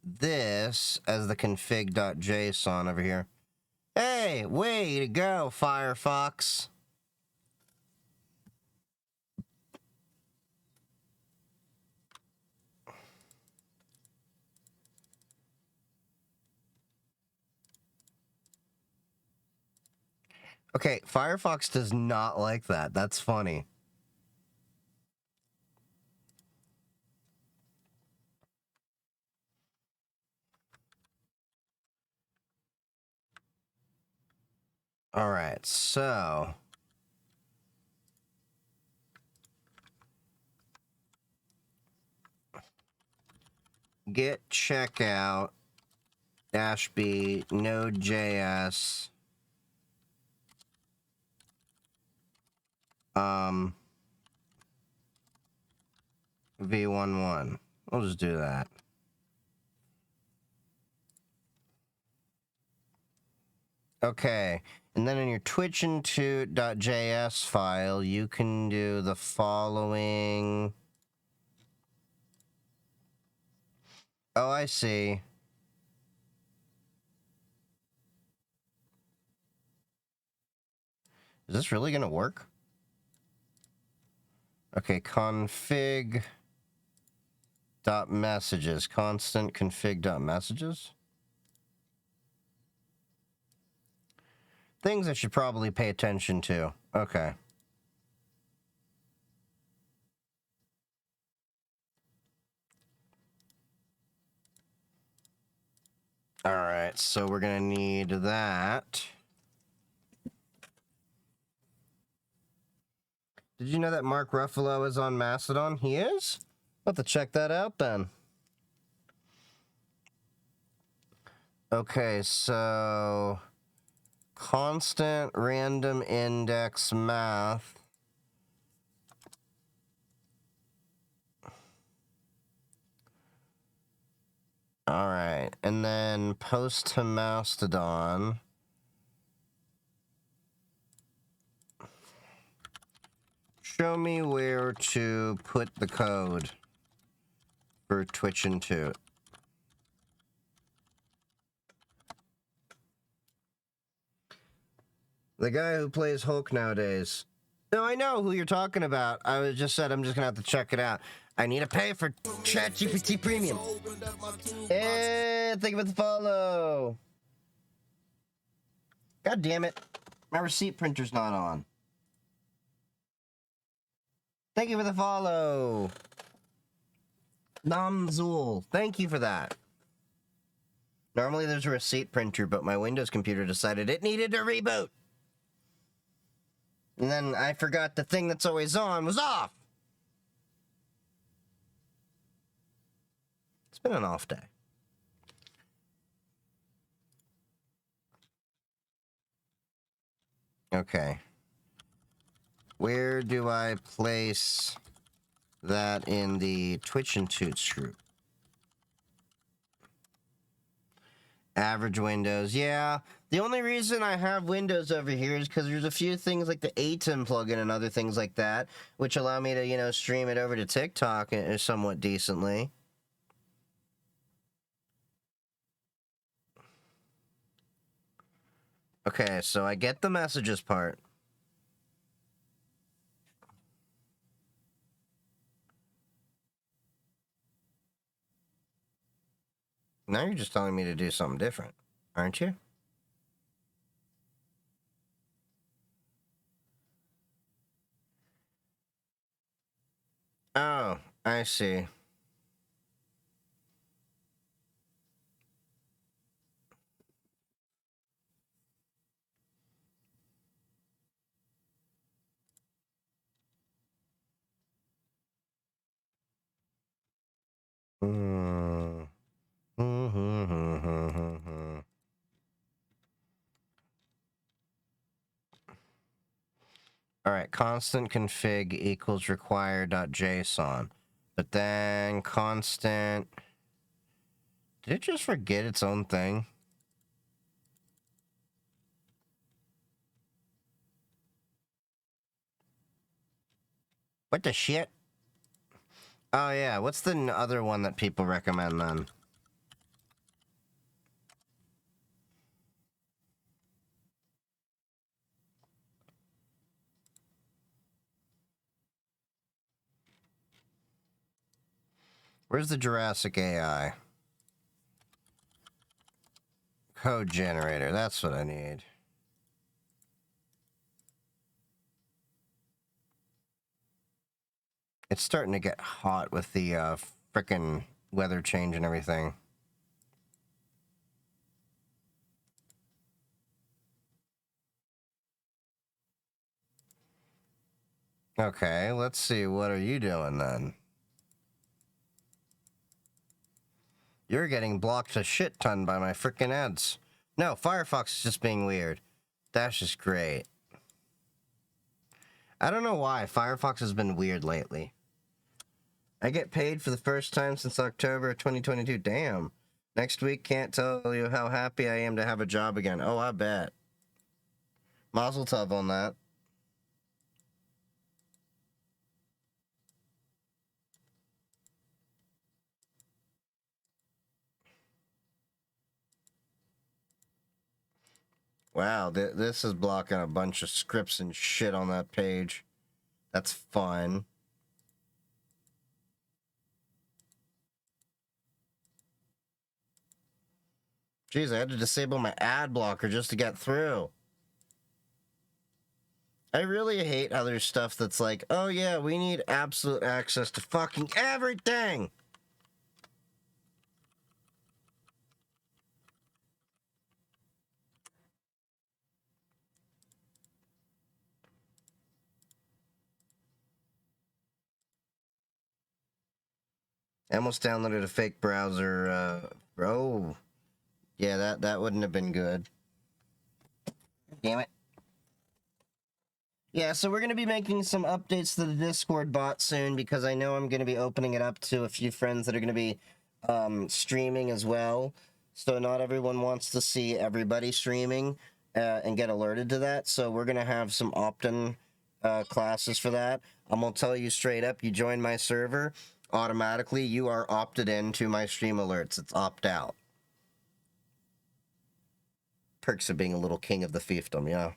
this as the config.json over here. Hey, way to go, Firefox. Okay, Firefox does not like that. That's funny. All right, so git checkout -b node.js v11. We'll just do that. Okay, and then in your twitchinto.js file, you can do the following. Oh, I see. Is this really going to work? Okay, config.messages, constant config.messages. Things I should probably pay attention to. Okay. All right, so we're going to need that. Did you know that Mark Ruffalo is on Mastodon? He is? I'll have to check that out then. Okay, so constant random index math. All right, and then post to Mastodon. Show me where to put the code for twitchinto. The guy who plays Hulk nowadays. No, I know who you're talking about. I was just said I'm just gonna have to check it out. I need to pay for ChatGPT Premium. Thank you for the follow. God damn it. My receipt printer's not on. Thank you for the follow. Namzul. Thank you for that. Normally there's a receipt printer, but my Windows computer decided it needed a reboot. And then I forgot the thing that's always on was off. It's been an off day. Okay. Where do I place that in the Twitch and Toots group? Average Windows. Yeah. The only reason I have Windows over here is because there's a few things like the ATEM plugin and other things like that, which allow me to, you know, stream it over to TikTok somewhat decently. Okay, so I get the messages part. Now you're just telling me to do something different, aren't you? Oh, I see. All right, constant config equals require.json. But then constant... Did it just forget its own thing? What the shit? Oh, yeah. What's the other one that people recommend, then? Where's the Jurassic AI? Code generator. That's what I need. It's starting to get hot with the frickin' weather change and everything. Okay, let's see. What are you doing then? You're getting blocked a shit ton by my frickin' ads. No, Firefox is just being weird. That's just great. I don't know why. Firefox has been weird lately. I get paid for the first time since October 2022. Damn. Next week, can't tell you how happy I am to have a job again. Oh, I bet. Mazel tov on that. Wow, this is blocking a bunch of scripts and shit on that page. That's fun. Jeez, I had to disable my ad blocker just to get through. I really hate how there's stuff that's like, oh yeah, we need absolute access to fucking everything! I almost downloaded a fake browser, oh. Yeah, that wouldn't have been good. Damn it. Yeah, so we're going to be making some updates to the Discord bot soon because I know I'm going to be opening it up to a few friends that are going to be streaming as well. So not everyone wants to see everybody streaming and get alerted to that. So we're going to have some opt-in classes for that. I'm going to tell you straight up, you join my server, automatically you are opted into my stream alerts. It's opt-out. Perks of being a little king of the fiefdom, yeah.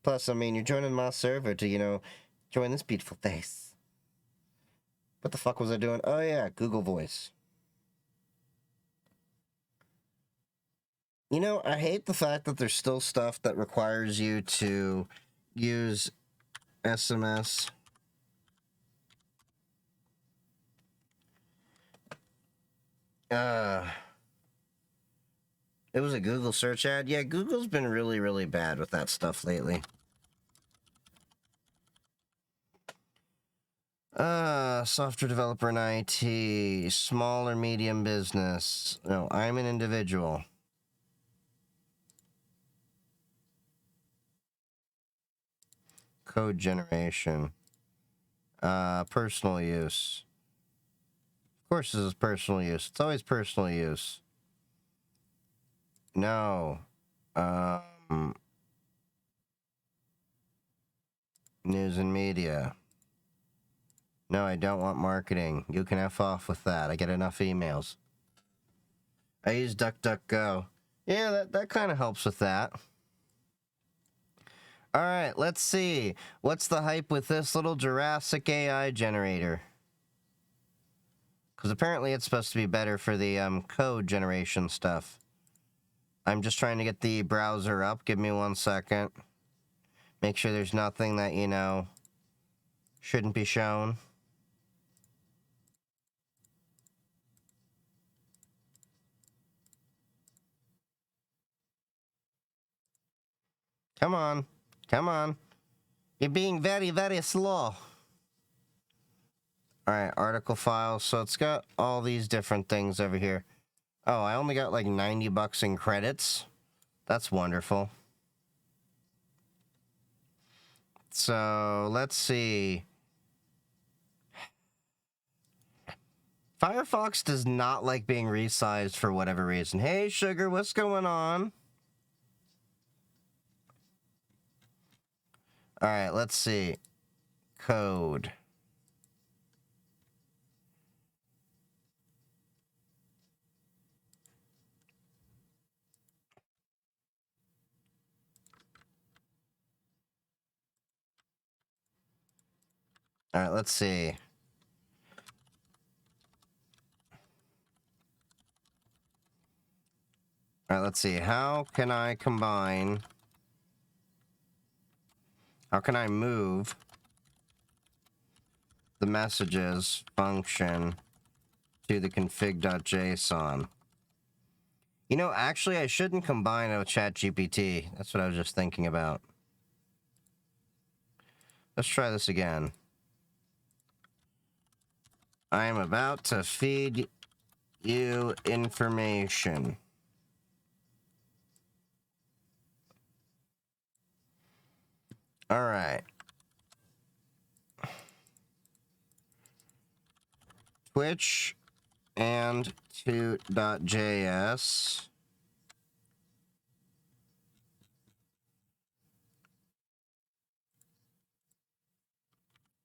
Plus, I mean, you're joining my server to, you know, join this beautiful face. What the fuck was I doing? Oh, yeah, Google Voice. You know, I hate the fact that there's still stuff that requires you to use SMS. It was a Google search ad. Yeah, Google's been really, really bad with that stuff lately. Software developer in IT, small or medium business. No, I'm an individual. Code generation. Personal use. Of course this is personal use. It's always personal use. No. News and media. No, I don't want marketing. You can F off with that. I get enough emails. I use DuckDuckGo. Yeah, that kind of helps with that. Alright, let's see. What's the hype with this little Jurassic AI generator? Because apparently it's supposed to be better for the code generation stuff. I'm just trying to get the browser up. Give me 1 second. Make sure there's nothing that, you know, shouldn't be shown. Come on. Come on. You're being very, very slow. Alright, article files. So it's got all these different things over here. Oh, I only got like 90 bucks in credits. That's wonderful. So, let's see. Firefox does not like being resized for whatever reason. Hey, Sugar, what's going on? All right, let's see. Code. All right, let's see. All right, let's see. How can I combine? How can I move the messages function to the config.json? You know, actually, I shouldn't combine it with ChatGPT. That's what I was just thinking about. Let's try this again. I am about to feed you information. All right. Twitch and 2.js.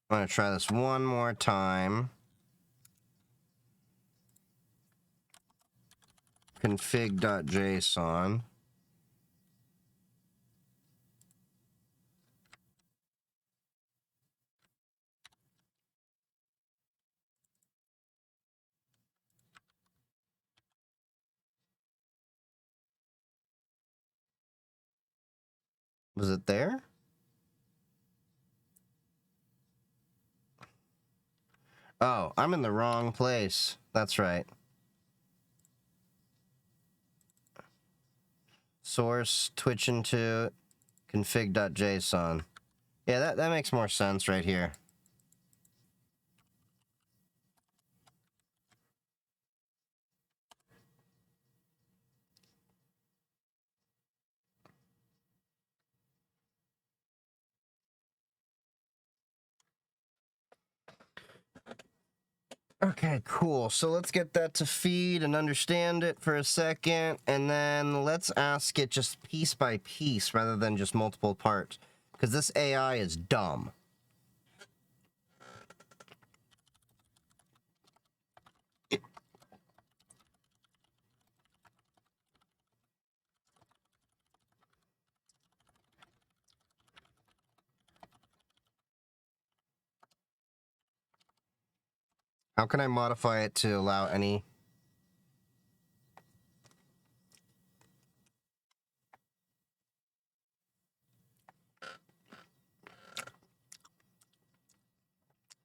I'm going to try this one more time. Config.json. Was it there? Oh, I'm in the wrong place. That's right. Source, Twitch into config.json. Yeah, that makes more sense right here. Okay, cool. So let's get that to feed and understand it for a second, and then let's ask it just piece by piece rather than just multiple parts, because this AI is dumb. How can I modify it to allow any...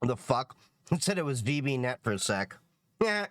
The fuck? It said it was VBNet for a sec. Yeah.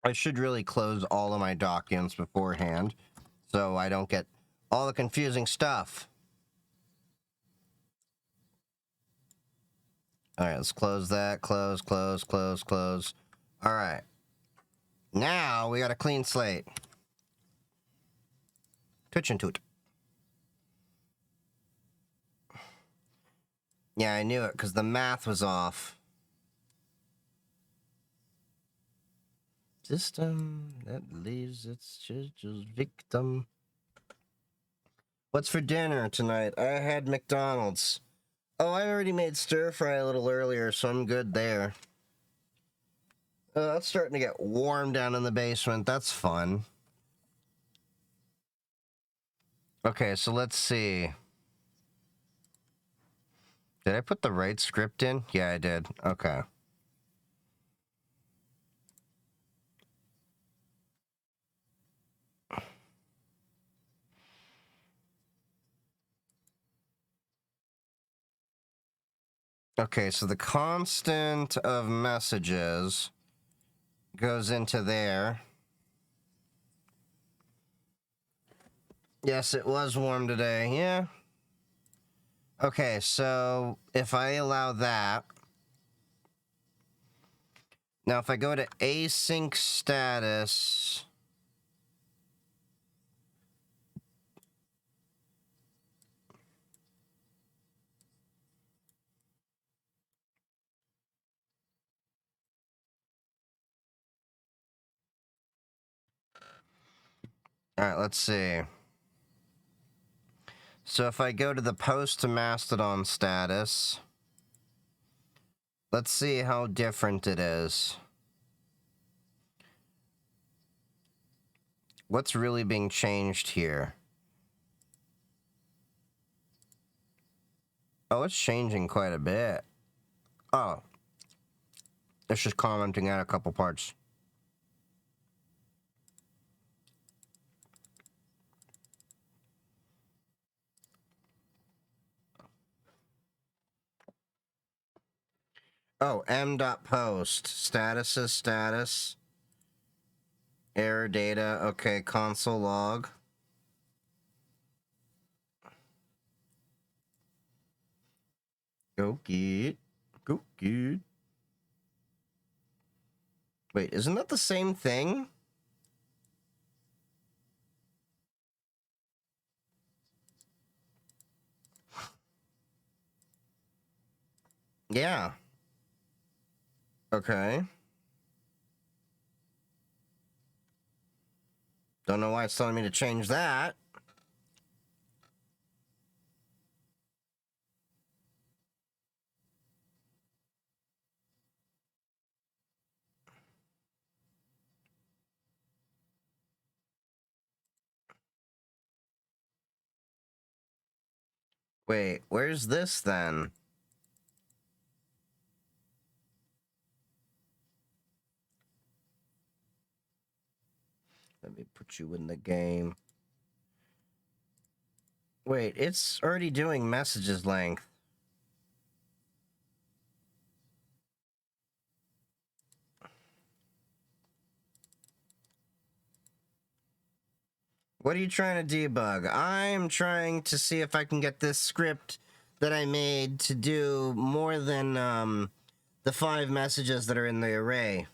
I should really close all of my documents beforehand so I don't get all the confusing stuff. All right, let's close that. Close, close, close, close. All right. Now we got a clean slate. Twitch into it. Yeah, I knew it because the math was off. System that leaves its just victim. What's for dinner tonight? I had McDonald's. Oh, I already made stir fry a little earlier, so I'm good there. It's starting to get warm down in the basement. That's fun. Okay, so let's see. Did I put the right script in? Yeah, I did. Okay. Okay, so the constant of messages goes into there. Yes, it was warm today, yeah. Okay, so if I allow that... Now, if I go to async status... Alright, let's see. So if I go to the post to Mastodon status... Let's see how different it is. What's really being changed here? Oh, it's changing quite a bit. Oh. It's just commenting out a couple parts. Oh, m.post. Status is status. Error data. Okay, console log. Go get. Go get. Wait, isn't that the same thing? Yeah. Okay. Don't know why it's telling me to change that. Wait, where's this then? Let me put you in the game. Wait, it's already doing messages length. What are you trying to debug? I'm trying to see if I can get this script that I made to do more than the 5 messages that are in the array.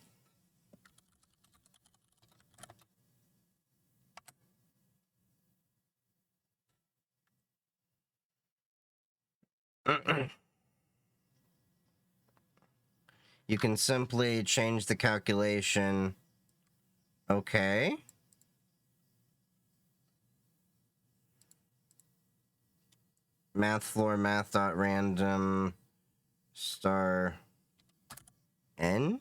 You can simply change the calculation. Okay. Math floor math.random star n.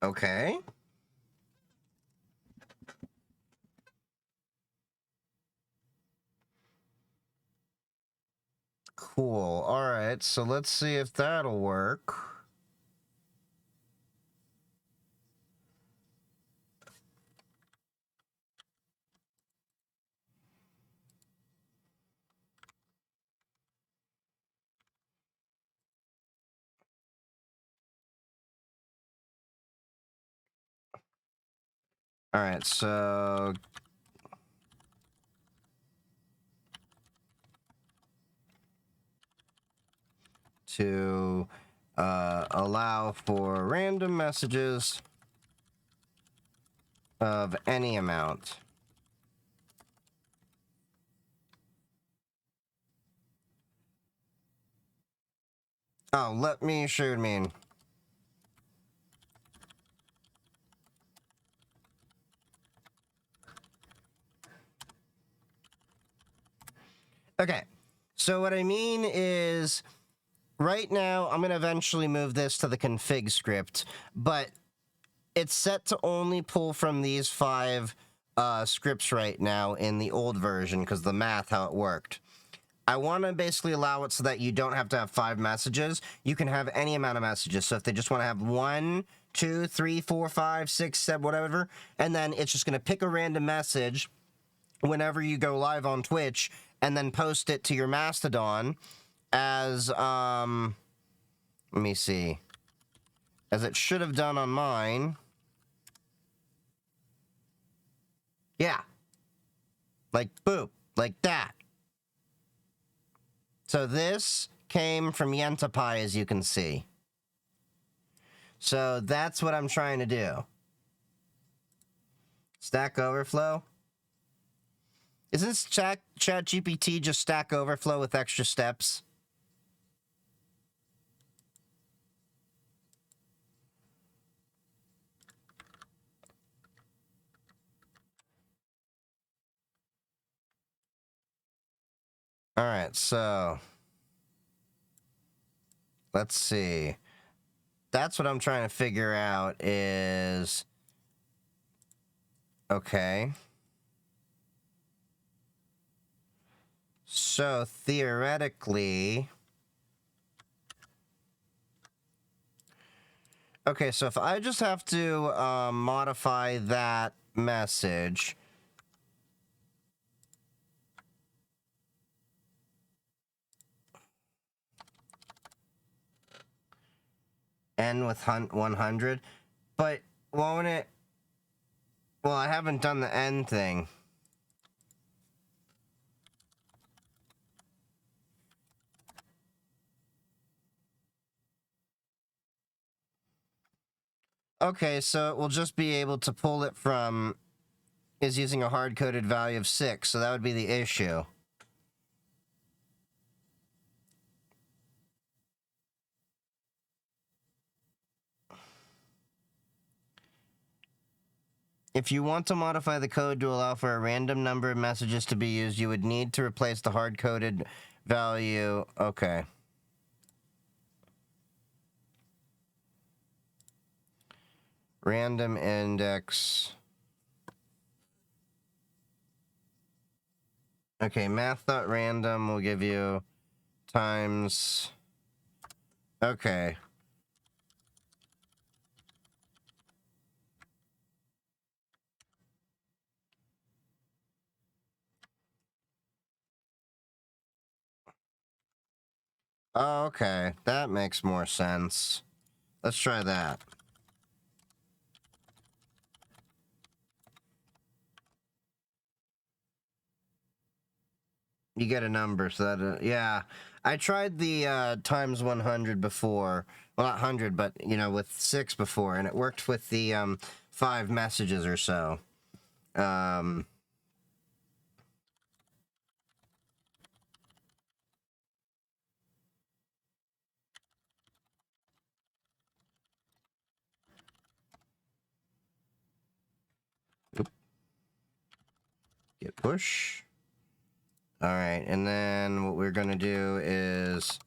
Okay. Cool. All right, so let's see if that'll work. All right, so to allow for random messages of any amount. Oh, let me show you what I mean. Okay, so what I mean is, right now, I'm going to eventually move this to the config script, but it's set to only pull from these 5 scripts right now in the old version, because the math, how it worked. I want to basically allow it so that you don't have to have 5 messages. You can have any amount of messages. So if they just want to have 1, 2, 3, 4, 5, 6, 7, whatever, and then it's just going to pick a random message whenever you go live on Twitch and then post it to your Mastodon as, let me see, as it should have done on mine. Yeah. Like, boop. Like that. So this came from Yentapai, as you can see. So that's what I'm trying to do. Stack Overflow. Isn't this ChatGPT just Stack Overflow with extra steps? All right, so let's see. That's what I'm trying to figure out is... Okay. So, theoretically... Okay, so if I just have to modify that message... End with 100, but won't it... Well, I haven't done the end thing. Okay, so it will just be able to pull it from... is using a hard-coded value of 6, so that would be the issue. If you want to modify the code to allow for a random number of messages to be used, you would need to replace the hard-coded value. Okay. Random index. Okay, math.random will give you times... Okay. Oh, okay. That makes more sense. Let's try that. You get a number, so that... yeah. I tried the times 100 before. Well, not 100, but, you know, with 6 before, and it worked with the 5 messages or so. Get push. Alright, and then what we're going to do is...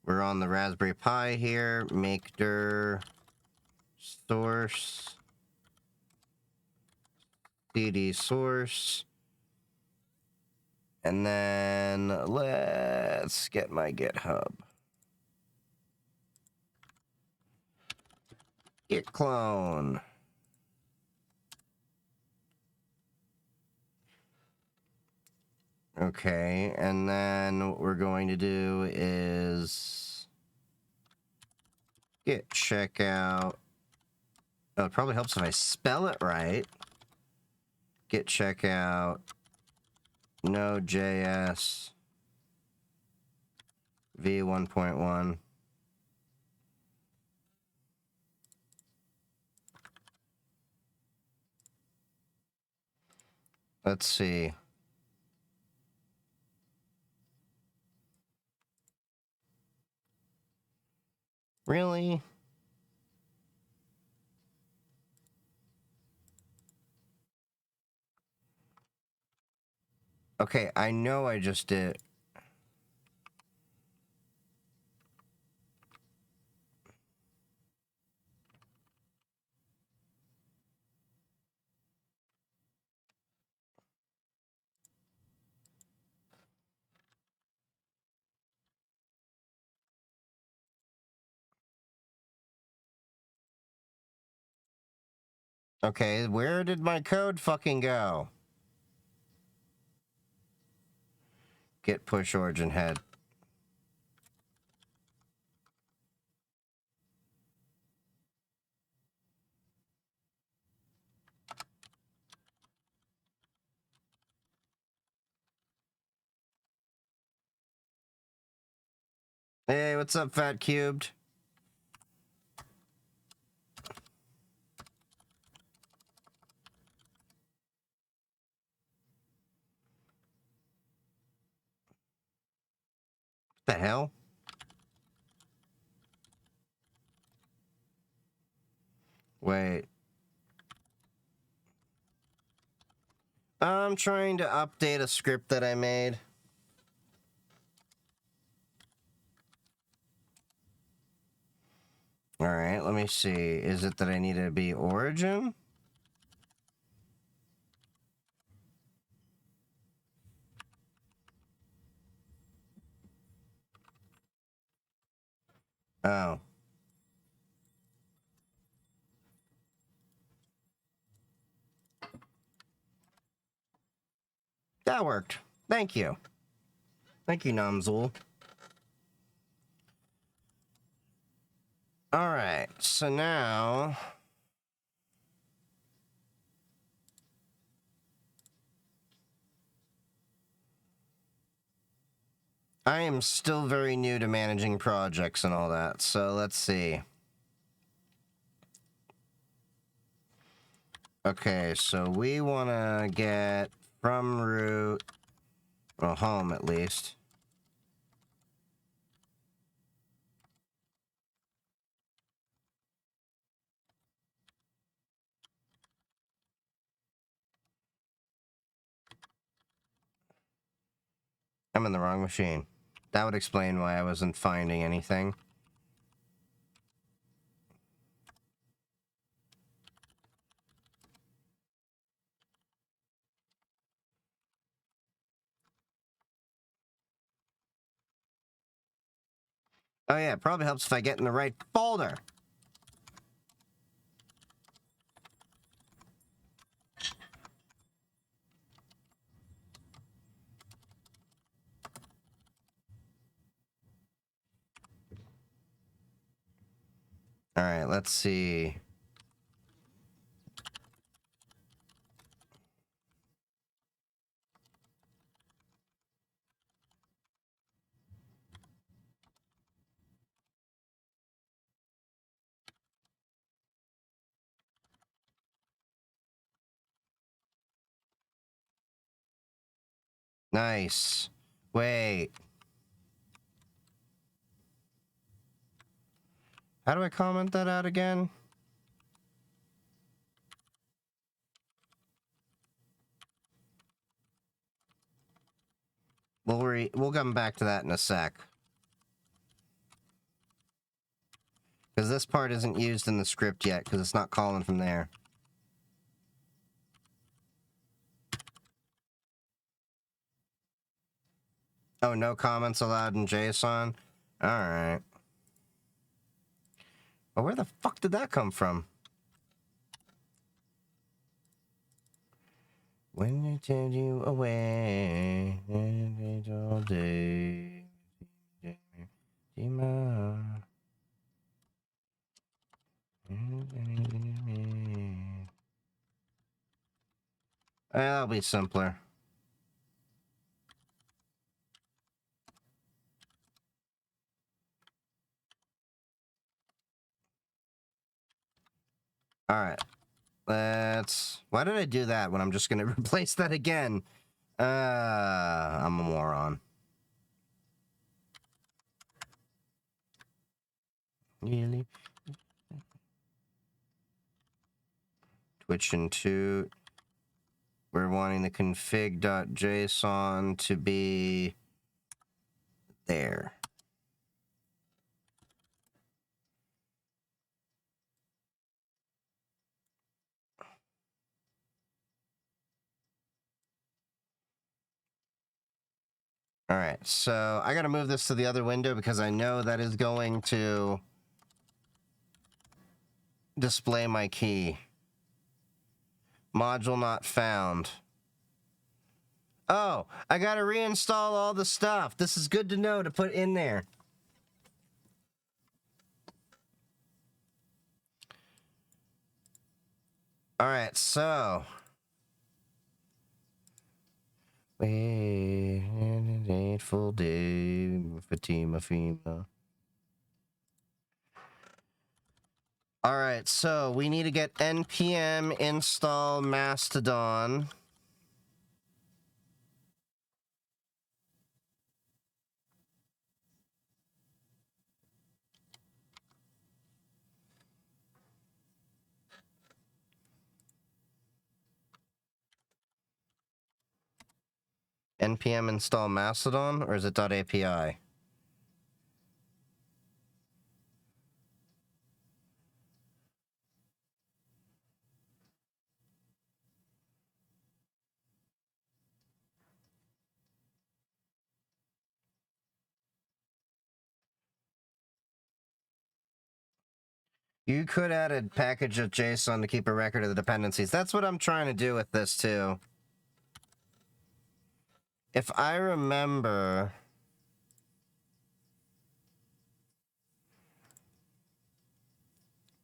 we're on the Raspberry Pi here. Make dir source. CD source. And then let's get my GitHub. Git clone. Okay, and then what we're going to do is git checkout. Oh, it probably helps if I spell it right. Git checkout. Node.js. v1.1. Let's see. Really? Okay, I know I just did. Okay, where did my code fucking go? Git push origin head. Hey, what's up, Fat Cubed? What the hell? Wait. I'm trying to update a script that I made. Alright, let me see. Is it that I need to be origin? Oh. That worked. Thank you. Thank you, Namzul. Alright, so now... I am still very new to managing projects and all that, so let's see. Okay, so we want to get from root, well, home at least. I'm in the wrong machine. That would explain why I wasn't finding anything. Oh yeah, it probably helps if I get in the right folder. Alright, let's see. Nice. Wait. How do I comment that out again? We'll come back to that in a sec. Because this part isn't used in the script yet, because it's not calling from there. Oh, no comments allowed in JSON? Alright. Well, where the fuck did that come from? When they tell you away, all day. That'll be simpler. Alright. Why did I do that when I'm just gonna replace that again? I'm a moron. Really? Twitch and toot. We're wanting the config.json to be there. All right, so I gotta move this to the other window because I know that is going to display my key. Module not found. Oh, I gotta reinstall all the stuff. This is good to know to put in there. Alright, so... Wait, full day, Fatima Fima. Alright, so we need to get npm install Mastodon. npm install Mastodon, or is it .api? You could add a package of JSON to keep a record of the dependencies. That's what I'm trying to do with this, too. If I remember...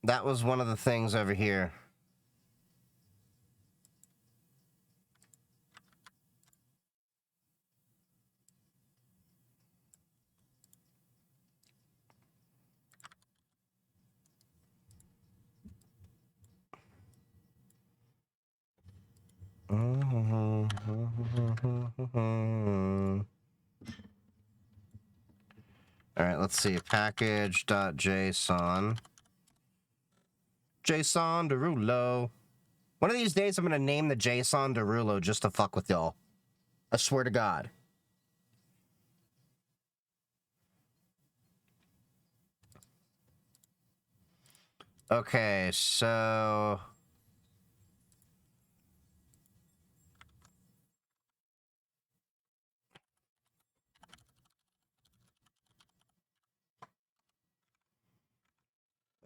That was one of the things over here. Alright, let's see. Package.json. JSON Derulo. One of these days, I'm going to name the JSON Derulo just to fuck with y'all. I swear to God. Okay, so...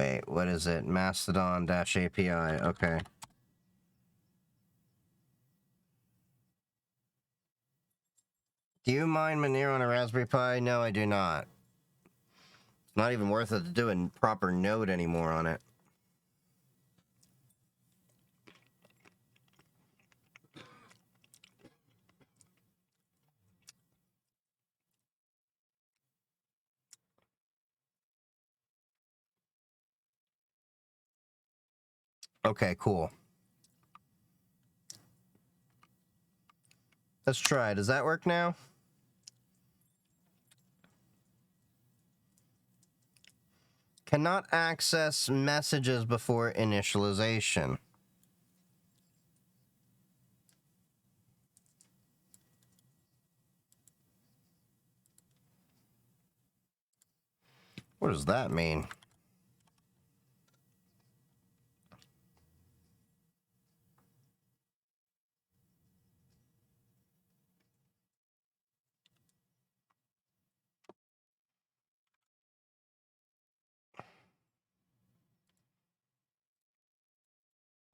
Wait, what is it? Mastodon-API. Okay. Do you mind manure on a Raspberry Pi? No, I do not. It's not even worth it to do a proper node anymore on it. Okay, cool. Let's try. Does that work now? Cannot access messages before initialization. What does that mean?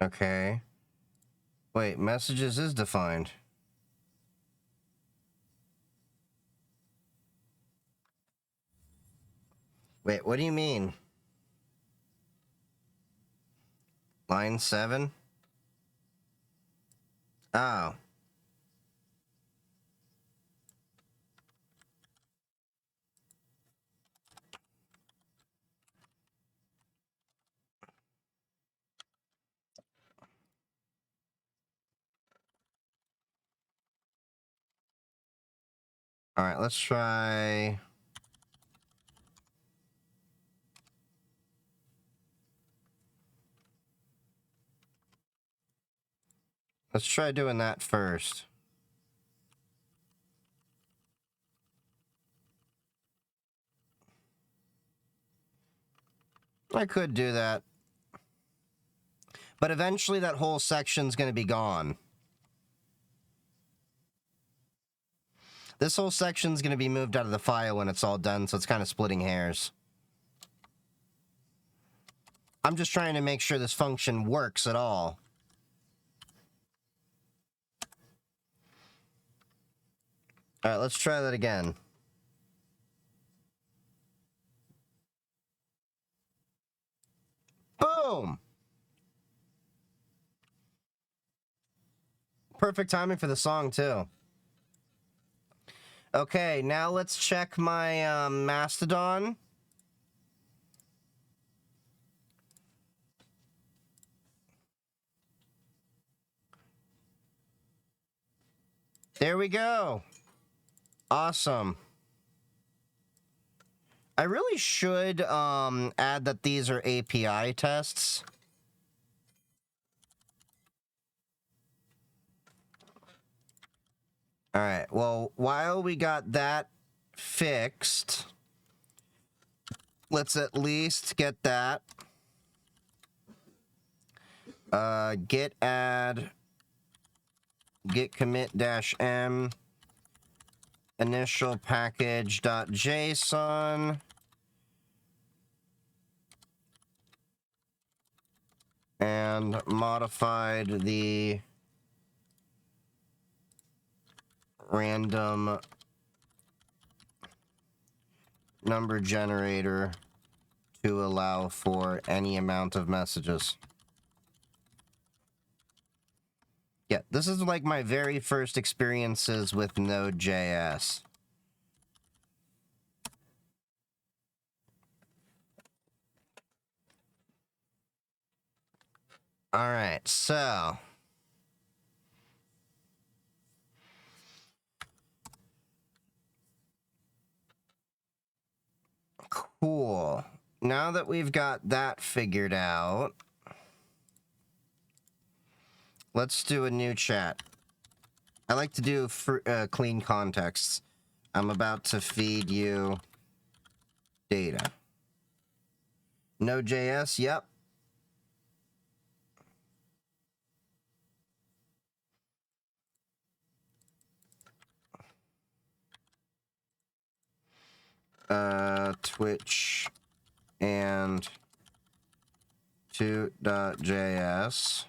Okay. Wait, messages is defined. Wait, what do you mean? Line 7? Oh. Alright, let's try... Let's try doing that first. I could do that. But eventually that whole section's going to be gone. This whole section's going to be moved out of the file when it's all done, so it's kind of splitting hairs. I'm just trying to make sure this function works at all. All right, let's try that again. Boom! Perfect timing for the song, too. Okay, now let's check my Mastodon. There we go. Awesome. I really should add that these are API tests. All right, well, while we got that fixed, let's at least get that. Git add, git commit -m, initial package.json, and modified the random number generator to allow for any amount of messages. Yeah, this is like my very first experiences with Node.js. All right, so cool. Now that we've got that figured out, let's do a new chat. I like to do clean contexts. I'm about to feed you data. Node.js, yep. Twitch and 2.js.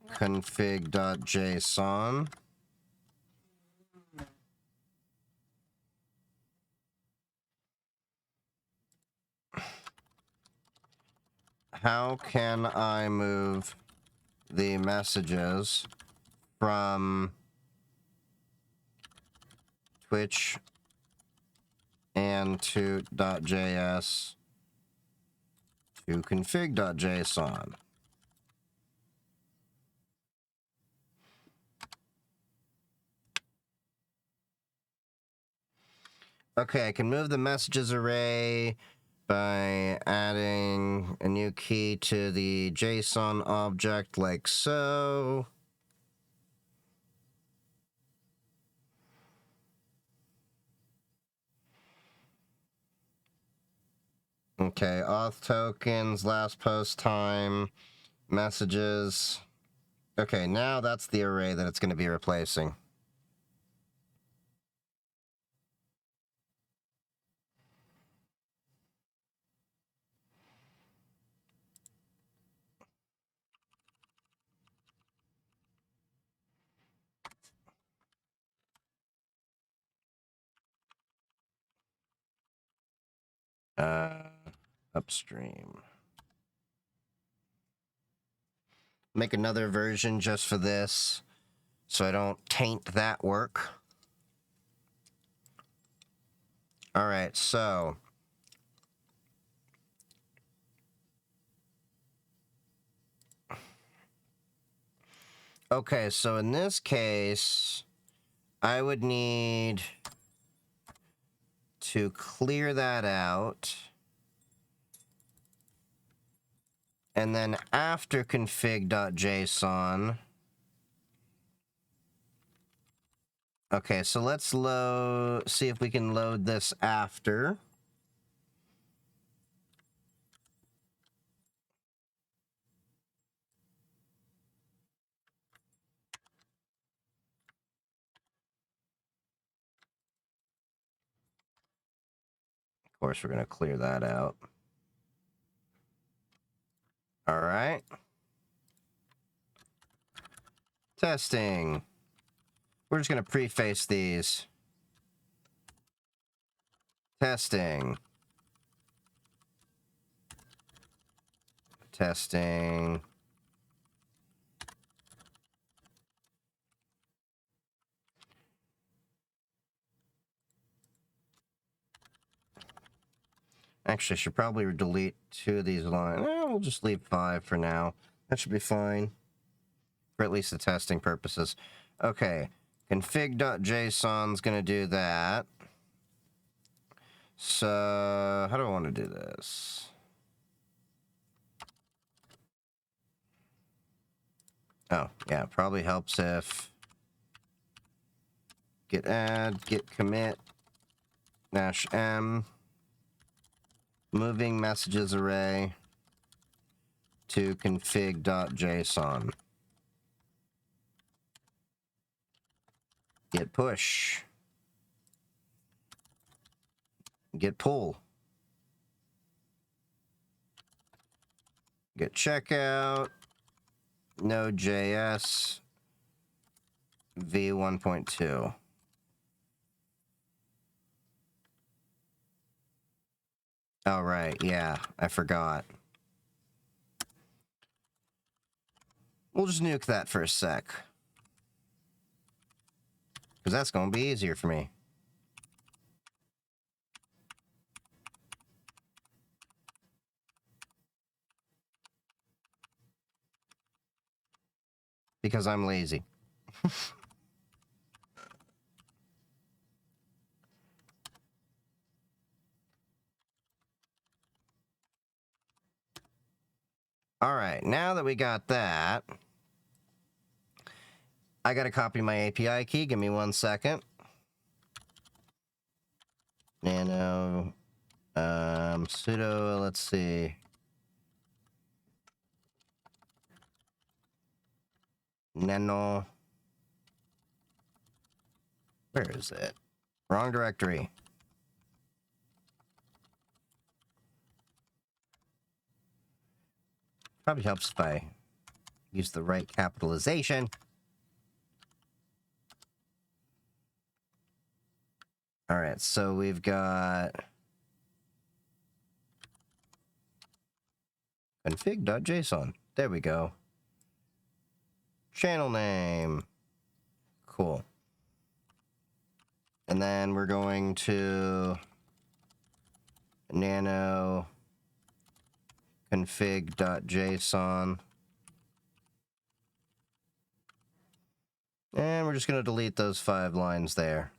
Config.json. How can I move the messages from Twitch and to.js to config.json? Okay, I can move the messages array by adding a new key to the JSON object like so. Okay, auth tokens, last post time, messages. Okay, now that's the array that it's going to be replacing. Upstream. Make another version just for this, so I don't taint that work. All right, so okay, so in this case, I would need to clear that out. And then after config.json. Okay, so let's see if we can load this after. Of course, we're going to clear that out. All right. Testing. We're just going to preface these. Testing. Testing. Actually, I should probably delete 2 of these lines. We'll just leave 5 for now. That should be fine. For at least the testing purposes. Okay. Config.json's going to do that. So, how do I want to do this? Oh, yeah, probably helps if git add, git commit, -m, moving messages array to config.json. Git push. Git pull. Git checkout. Node.js v1.2. Oh, right. Yeah, I forgot. We'll just nuke that for a sec. Because that's going to be easier for me. Because I'm lazy. All right, now that we got that, I got to copy my API key. Give me 1 second. Nano, sudo, let's see. Nano. Where is it? Wrong directory. Probably helps if I use the right capitalization. All right, so we've got config.json. There we go. Channel name. Cool. And then we're going to nano config.json. And we're just going to delete those 5 lines there.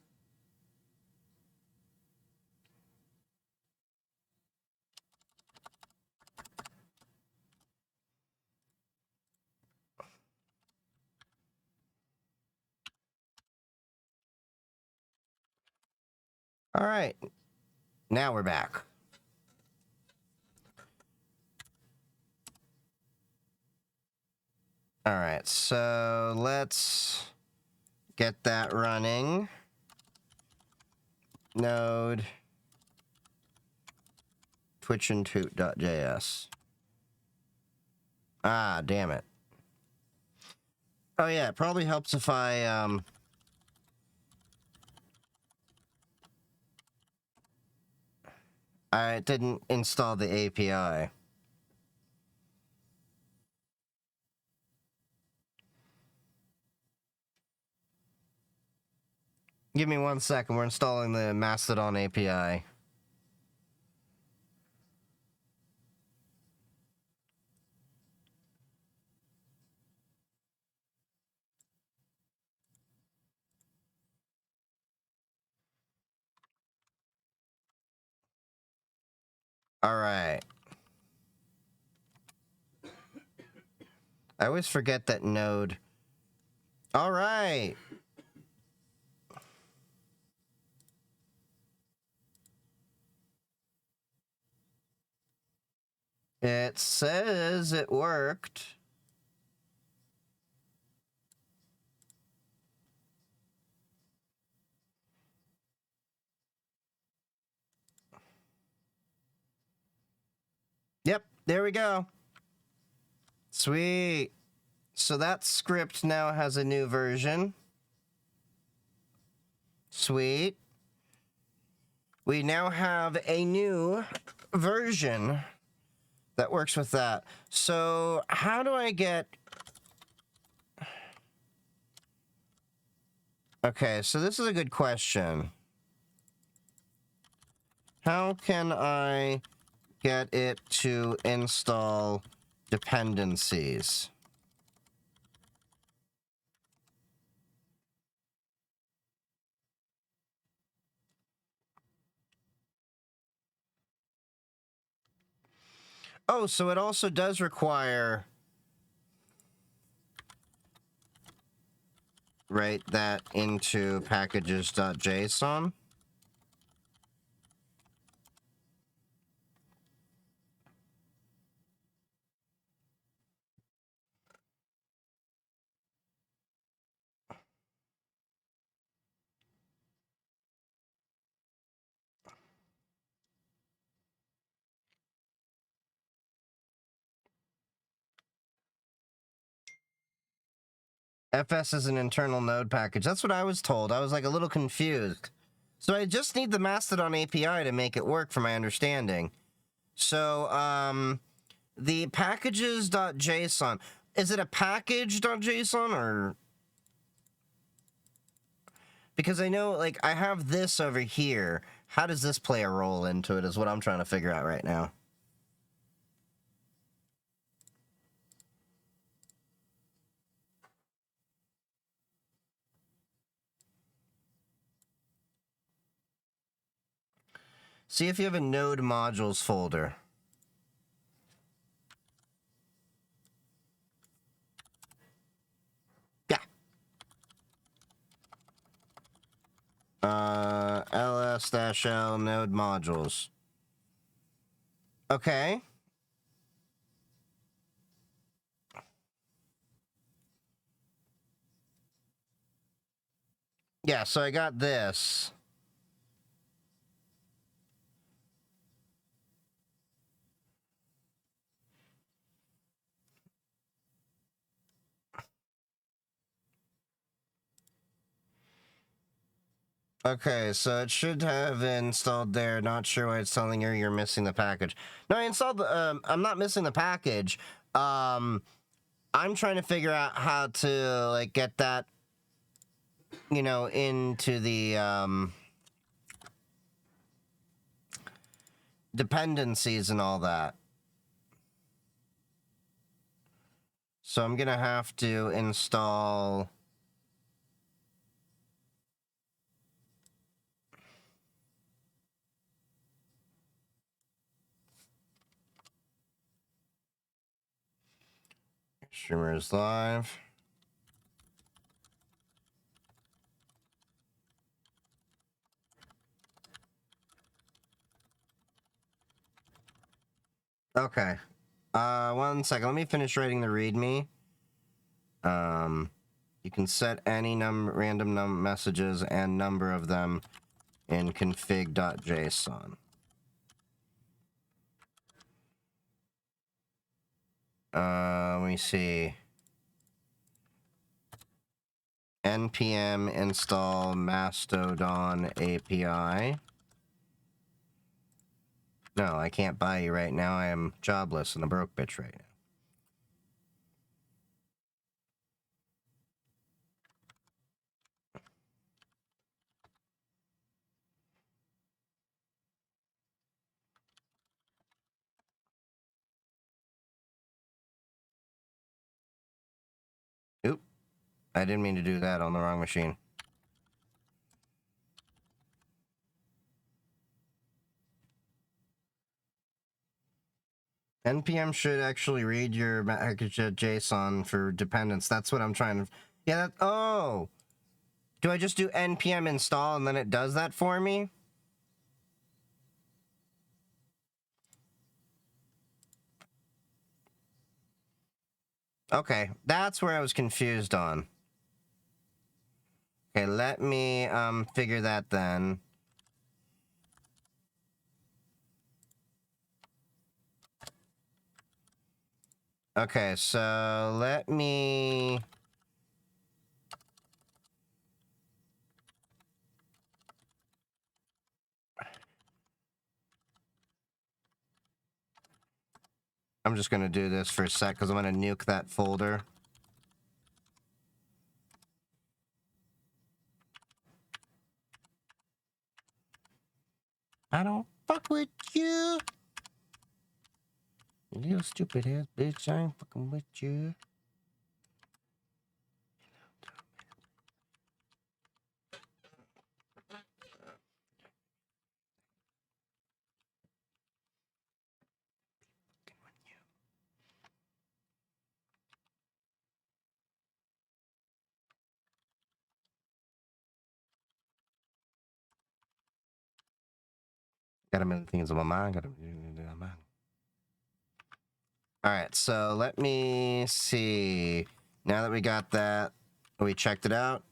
All right. Now we're back. All right, so let's get that running. Node twitchandtoot.js. Ah, damn it. Oh yeah, it probably helps if I didn't install the API. Give me 1 second. We're installing the Mastodon API. All right. I always forget that node. All right. It says it worked. Yep, there we go. Sweet. So that script now has a new version. Sweet. We now have a new version that works with that. So how do I get... Okay, so this is a good question. How can I get it to install dependencies? Oh, so it also does require... Write that into packages.json. FS is an internal node package. That's what I was told. I was like a little confused. So I just need the Mastodon API to make it work, from my understanding. So, the packages.json, is it a package.json or... Because I know, like, I have this over here. How does this play a role into it is what I'm trying to figure out right now. See if you have a node modules folder. Yeah. ls-l node modules. Okay. Yeah, so I got this. Okay, so it should have installed there. Not sure why it's telling you you're missing the package. No, I installed the, I'm not missing the package. I'm trying to figure out how to, like, get that, you know, into the, dependencies and all that. So I'm gonna have to install... Streamer is live. Okay. 1 second. Let me finish writing the README. You can set any random messages and number of them in config.json. Let me see. npm install Mastodon API. No, I can't buy you right now. I am jobless and a broke bitch right now. Oop. I didn't mean to do that on the wrong machine. npm should actually read your package.json for dependence. That's what I'm trying to... Yeah, oh! Do I just do npm install and then it does that for me? Okay, that's where I was confused on. Okay, let me figure that then. Okay, so let me... I'm just gonna do this for a sec, because I'm gonna nuke that folder. I don't fuck with you. You little stupid ass bitch, I ain't fucking with you. Got a million things on my mind, got a million things on my mind. Alright, so let me see. Now that we got that, we checked it out.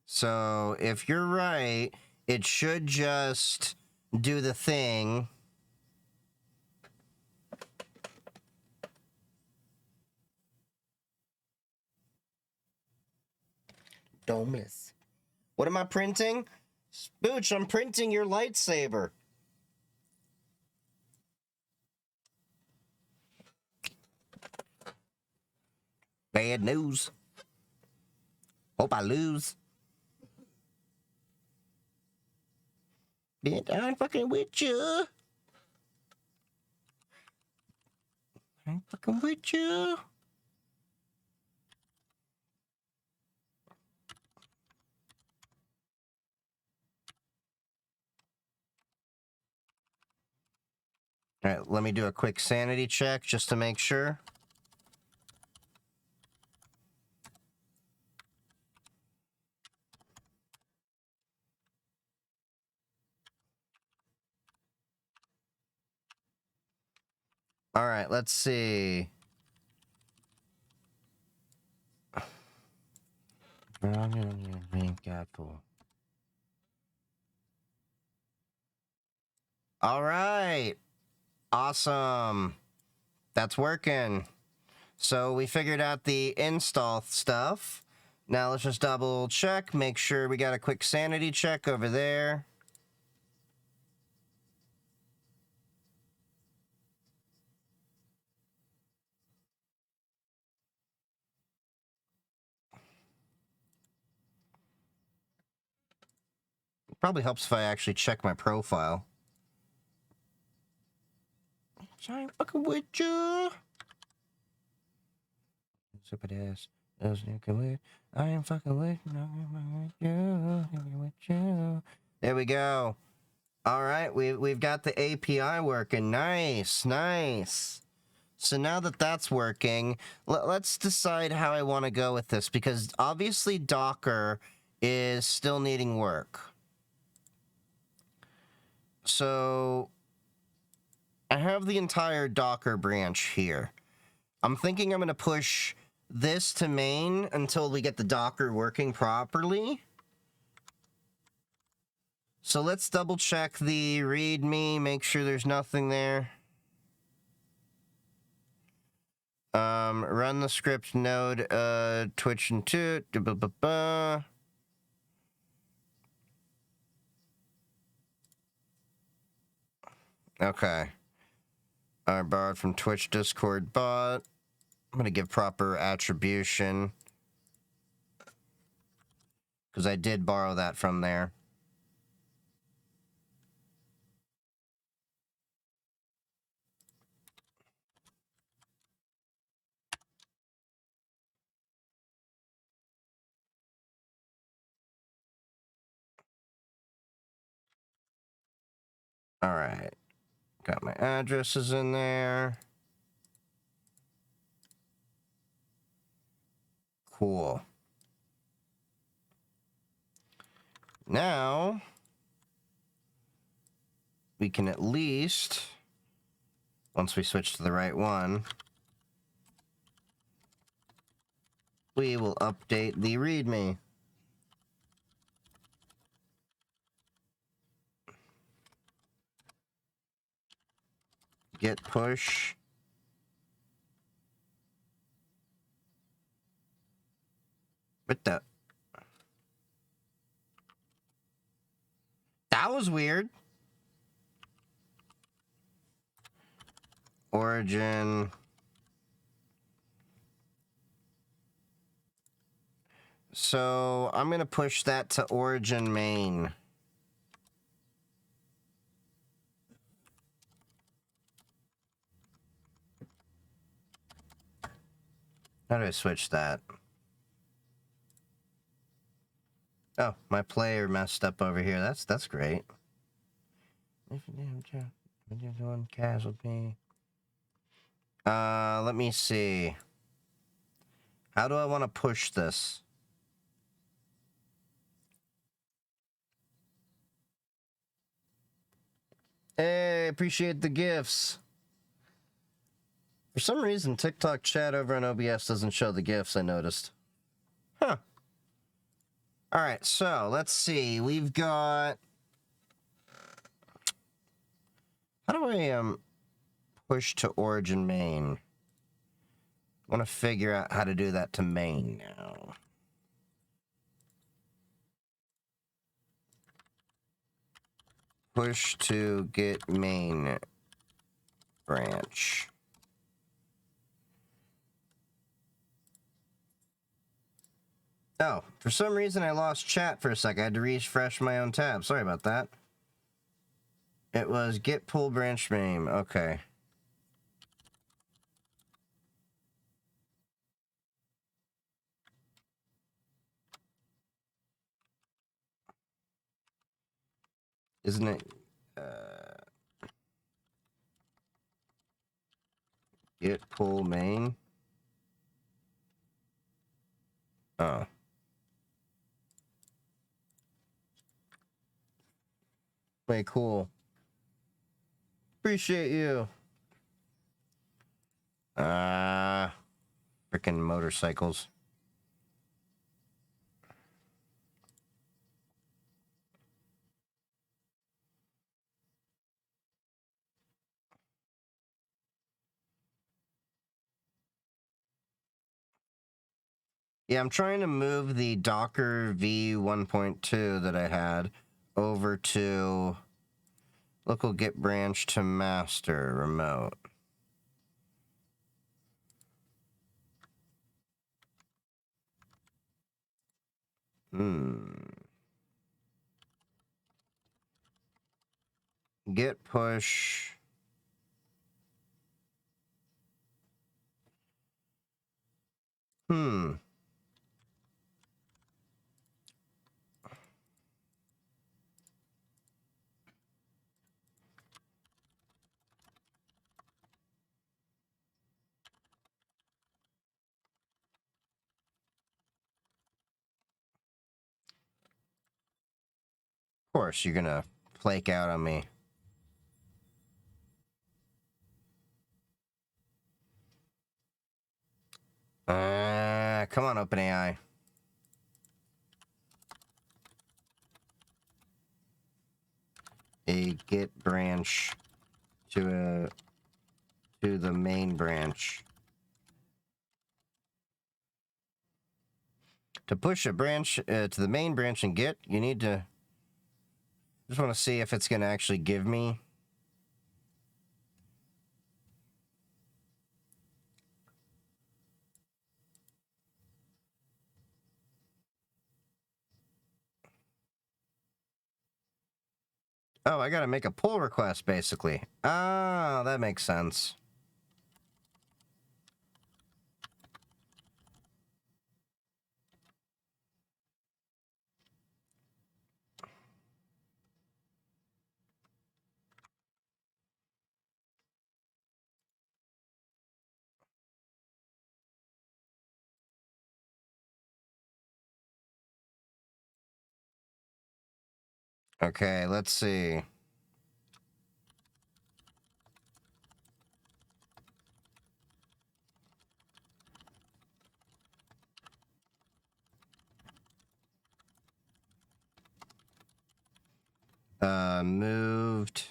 So if you're right, it should just do the thing. Domeless. What am I printing? Spooch, I'm printing your lightsaber. Bad news. Hope I lose. Bitch, I ain't fucking with you. I ain't fucking with you. Alright, let me do a quick sanity check just to make sure. Alright, let's see. Alright. Awesome. That's working. So we figured out the install stuff. Now let's just double check, make sure we got a quick sanity check over there. Probably helps if I actually check my profile. I ain't fucking with you. Stupid ass. I am fucking with you. There we go. All right, we've got the API working. Nice, nice. So now that that's working, let's decide how I want to go with this, because obviously Docker is still needing work. So I have the entire Docker branch here. I'm thinking I'm going to push this to main until we get the Docker working properly. So let's double check the README, make sure there's nothing there. Run the script node, twitch and toot, Okay. I borrowed from Twitch Discord bot. I'm gonna give proper attribution, because I did borrow that from there. All right. Got my addresses in there. Cool. Now, we can at least, once we switch to the right one, we will update the README. Git push. What the? That was weird. Origin. So I'm going to push that to origin main. How do I switch that? Oh, my player messed up over here. That's great. If you did one casualty. Let me see. How do I want to push this? Hey, appreciate the gifts. For some reason, TikTok chat over on OBS doesn't show the gifts, I noticed. Huh. Alright, so, let's see. We've got... How do I, push to origin main? I want to figure out how to do that to main now. Push to get main branch. Oh, for some reason I lost chat for a second. I had to refresh my own tab. Sorry about that. It was get pull branch main. Okay. Isn't it? Get pull main. Oh. Way cool. Appreciate you. Frickin' motorcycles. Yeah, I'm trying to move the Docker v1.2 that I had over to local git branch to master remote. Git push. Of course, you're gonna flake out on me. Come on, OpenAI. A git branch to the main branch. To push a branch to the main branch in Git, you need to... Just want to see if it's going to actually give me... Oh, I got to make a pull request, basically. Ah, that makes sense. Okay, let's see. Moved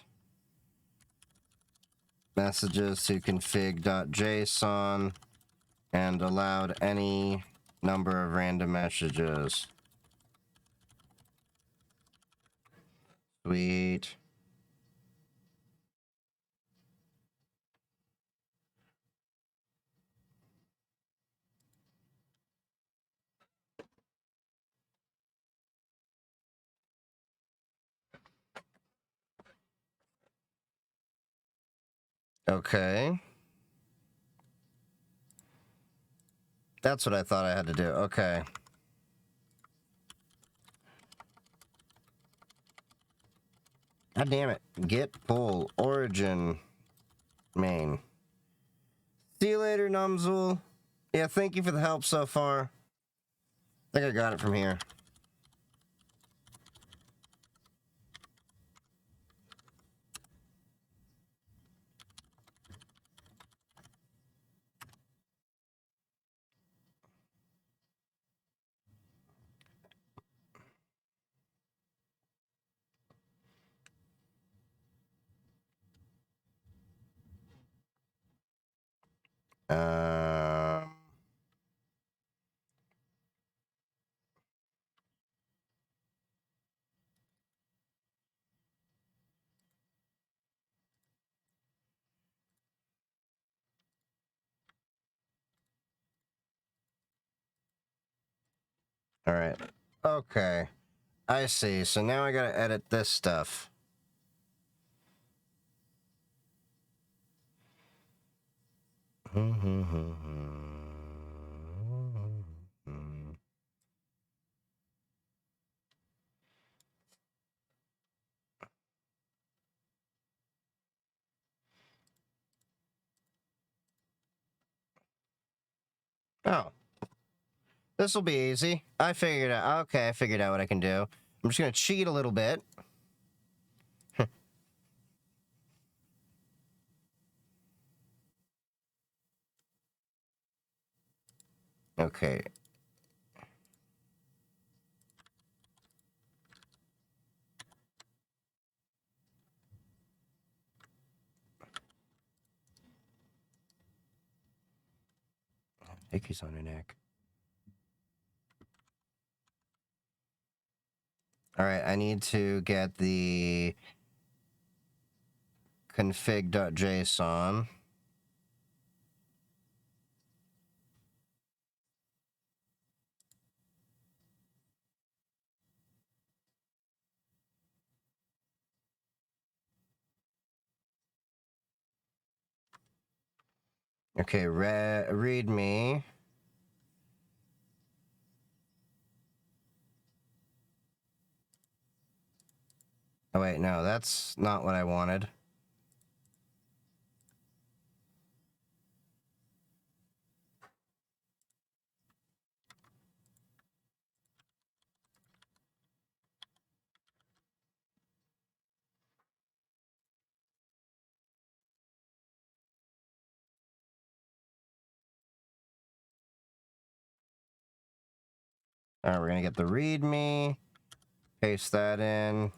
messages to config.json and allowed any number of random messages. Sweet. Okay. That's what I thought I had to do. Okay. God damn it. Git pull origin main. See you later, Numzul. Yeah, thank you for the help so far. I think I got it from here. Um... All right. Okay. I see. So now I gotta edit this stuff. Oh. This will be easy. I figured out. Okay, I figured out what I can do. I'm just gonna cheat a little bit. Okay. Icky's on her neck. All right, I need to get the config.json. Okay, read me. Oh wait, no, that's not what I wanted. All right, we're gonna get the readme, paste that in.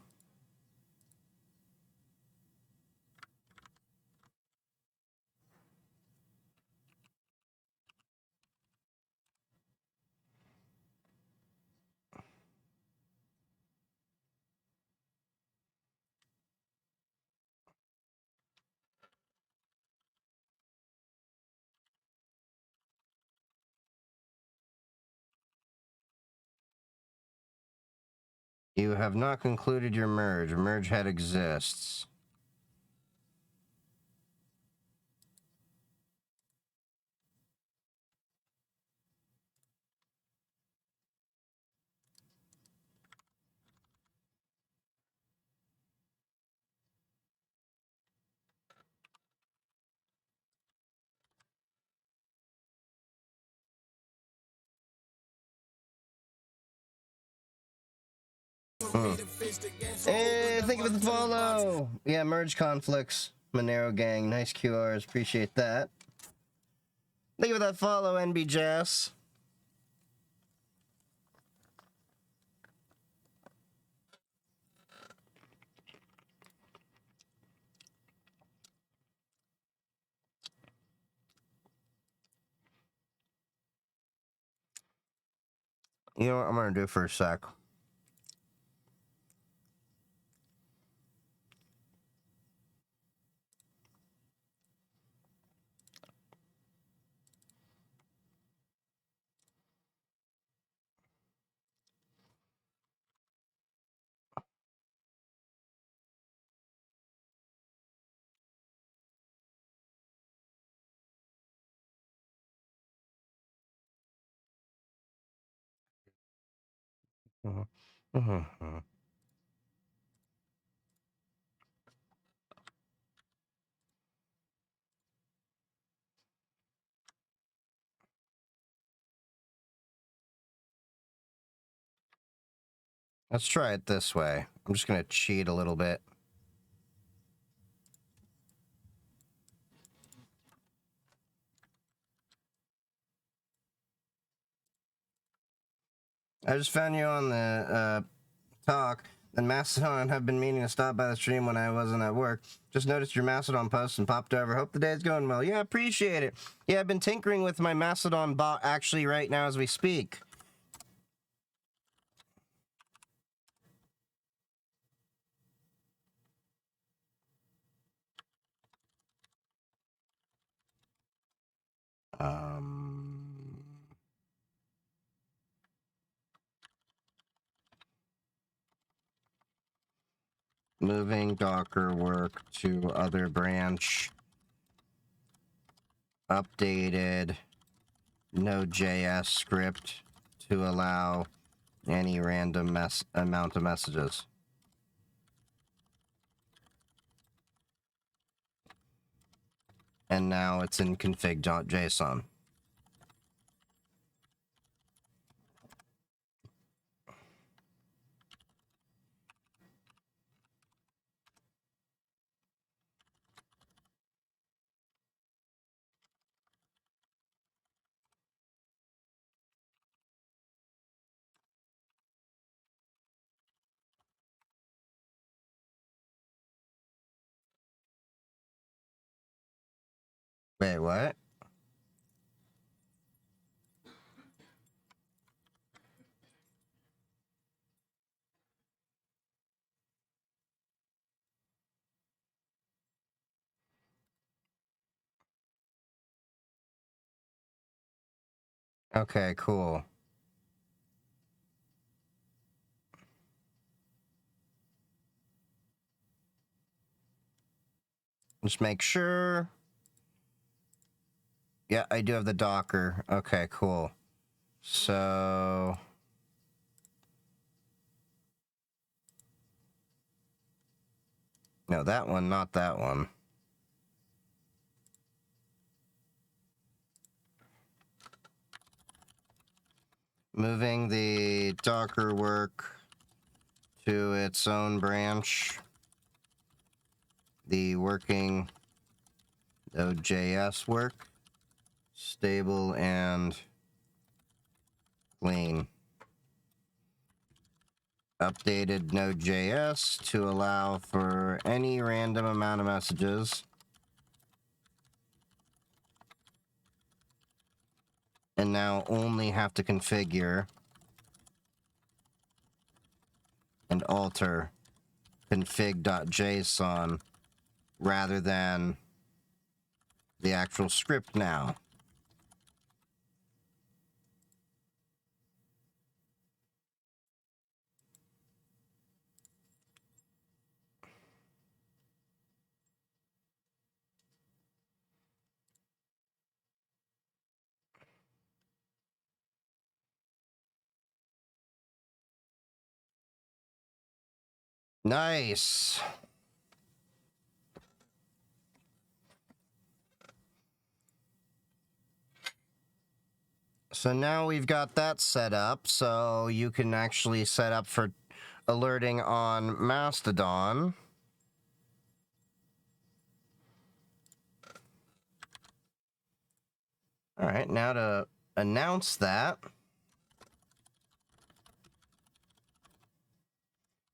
You have not concluded your merge. Merge head exists. Hey, thank you for the follow. Yeah, merge conflicts. Monero gang, nice QRs. Appreciate that. Thank you for that follow, NB Jazz. You know what I'm gonna do for a sec? Mhm. Mhm. Let's try it this way. I'm just gonna cheat a little bit. I just found you on the talk. And Mastodon have been meaning to stop by the stream when I wasn't at work. Just noticed your Mastodon post and popped over. Hope the day's going well. Yeah, appreciate it. Yeah, I've been tinkering with my Mastodon bot actually right now as we speak. Moving Docker work to other branch. Updated Node.js script to allow any random amount of messages. And now it's in config.json. Wait, what? Okay, cool. Just make sure. Yeah, I do have the Docker. Okay, cool. So... No, that one, not that one. Moving the Docker work to its own branch. The working Node.js work. Stable and clean. Updated Node.js to allow for any random amount of messages. And now only have to configure and alter config.json rather than the actual script now. Nice. So now we've got that set up, so you can actually set up for alerting on Mastodon. All right, now to announce that,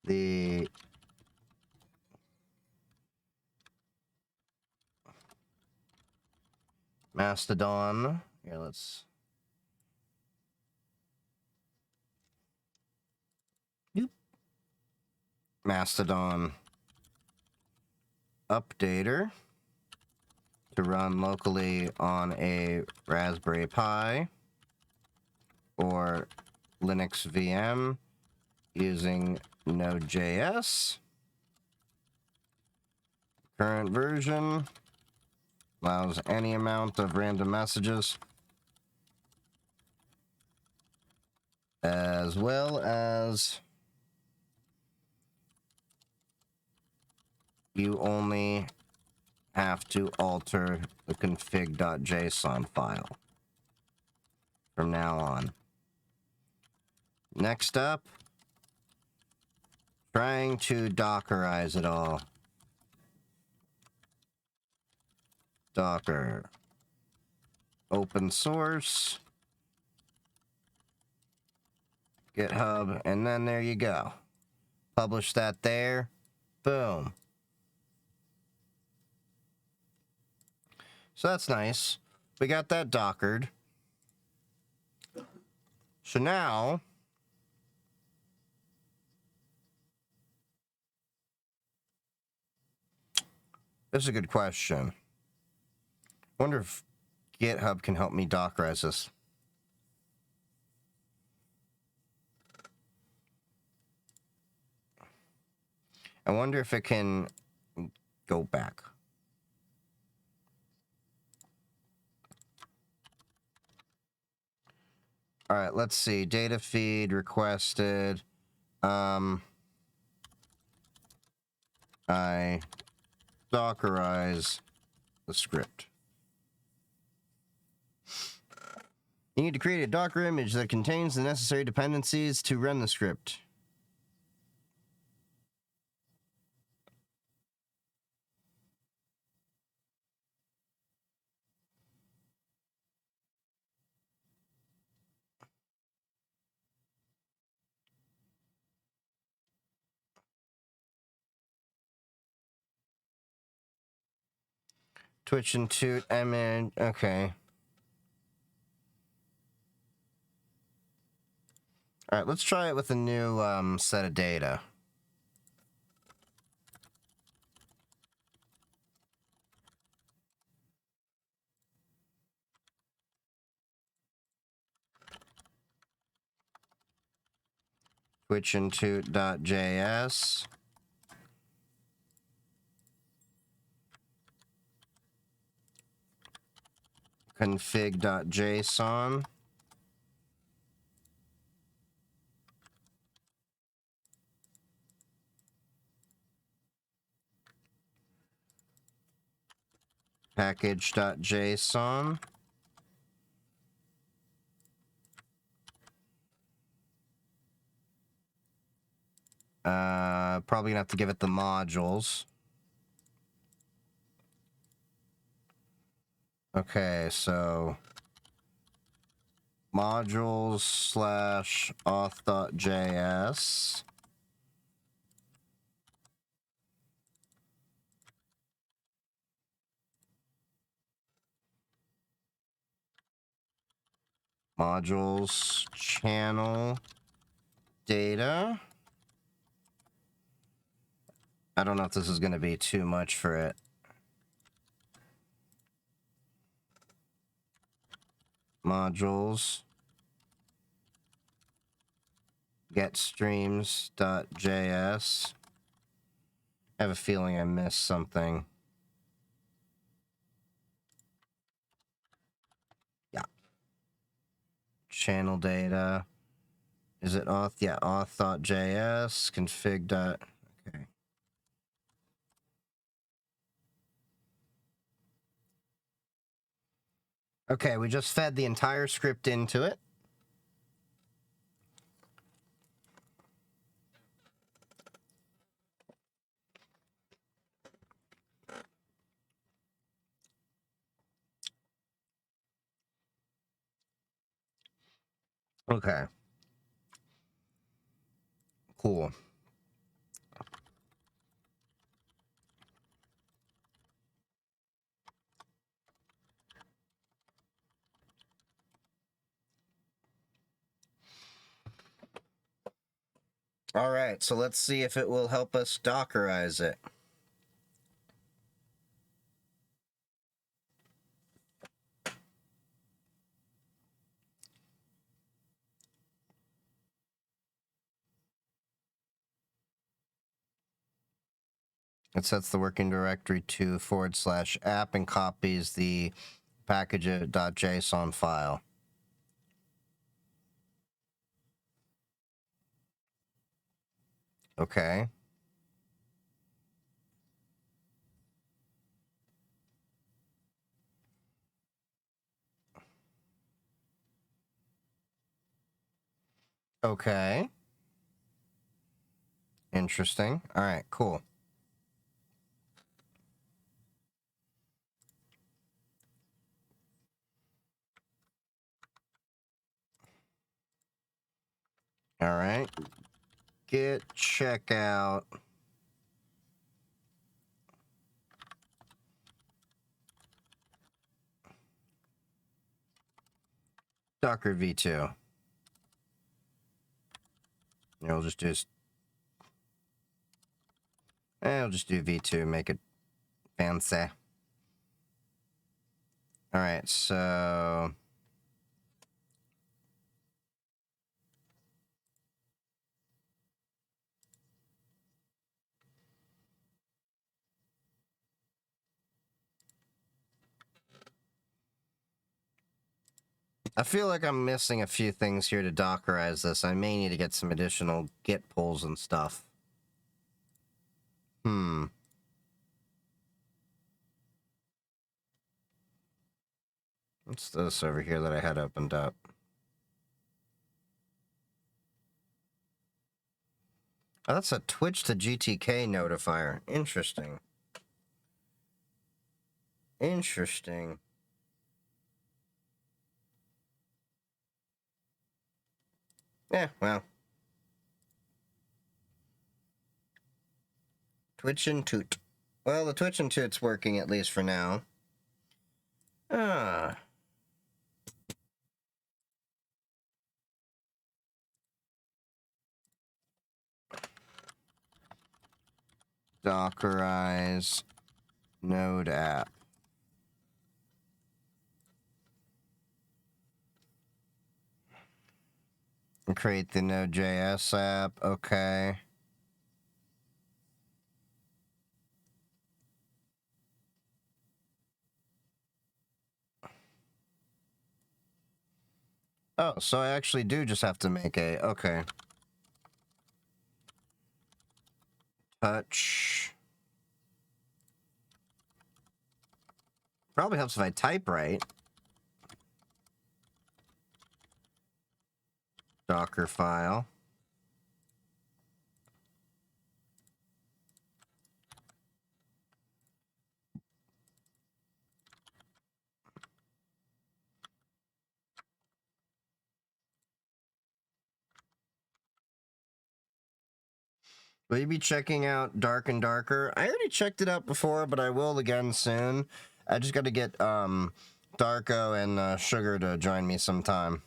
the Mastodon, here, let's Mastodon updater to run locally on a Raspberry Pi or Linux VM using Node.js. Current version allows any amount of random messages, as well as you only have to alter the config.json file from now on. Next up, trying to Dockerize it all. Docker. Open source. GitHub, and then there you go. Publish that there. Boom. So that's nice. We got that dockered. So now, this is a good question. I wonder if GitHub can help me Dockerize this. I wonder if it can go back. All right, let's see. Data feed requested. I Dockerize the script. You need to create a Docker image that contains the necessary dependencies to run the script. Twitch and Toot, okay. All right, let's try it with a new set of data. Twitch and Toot.js. Config.json. Package.json. Probably gonna have to give it the modules. Okay, so modules slash auth.js. Modules channel data. I don't know if this is going to be too much for it. Modules get streams.js. I have a feeling I missed something. Yeah. Channel data. Is it auth? Yeah, auth.js. Config. Okay. Okay, we just fed the entire script into it. Okay. Cool. All right, so let's see if it will help us Dockerize it. It sets the working directory to /app and copies the package.json file. Okay. Okay. Interesting. All right, cool. All right. Git checkout. Docker v2. I'll just do v2, make it fancy. All right, so I feel like I'm missing a few things here to Dockerize this. I may need to get some additional Git pulls and stuff. What's this over here that I had opened up? Oh, that's a Twitch to GTK notifier. Interesting. Interesting. Yeah, well. Twitch and Toot. Well, the Twitch and Toot's working at least for now. Ah. Dockerize Node app. And create the Node.js app. Okay. Oh, so I actually do just have to make a... Okay. Touch. Probably helps if I type right. Docker file. Will you be checking out Dark and Darker? I already checked it out before, but I will again soon. I just got to get Darko and Sugar to join me sometime.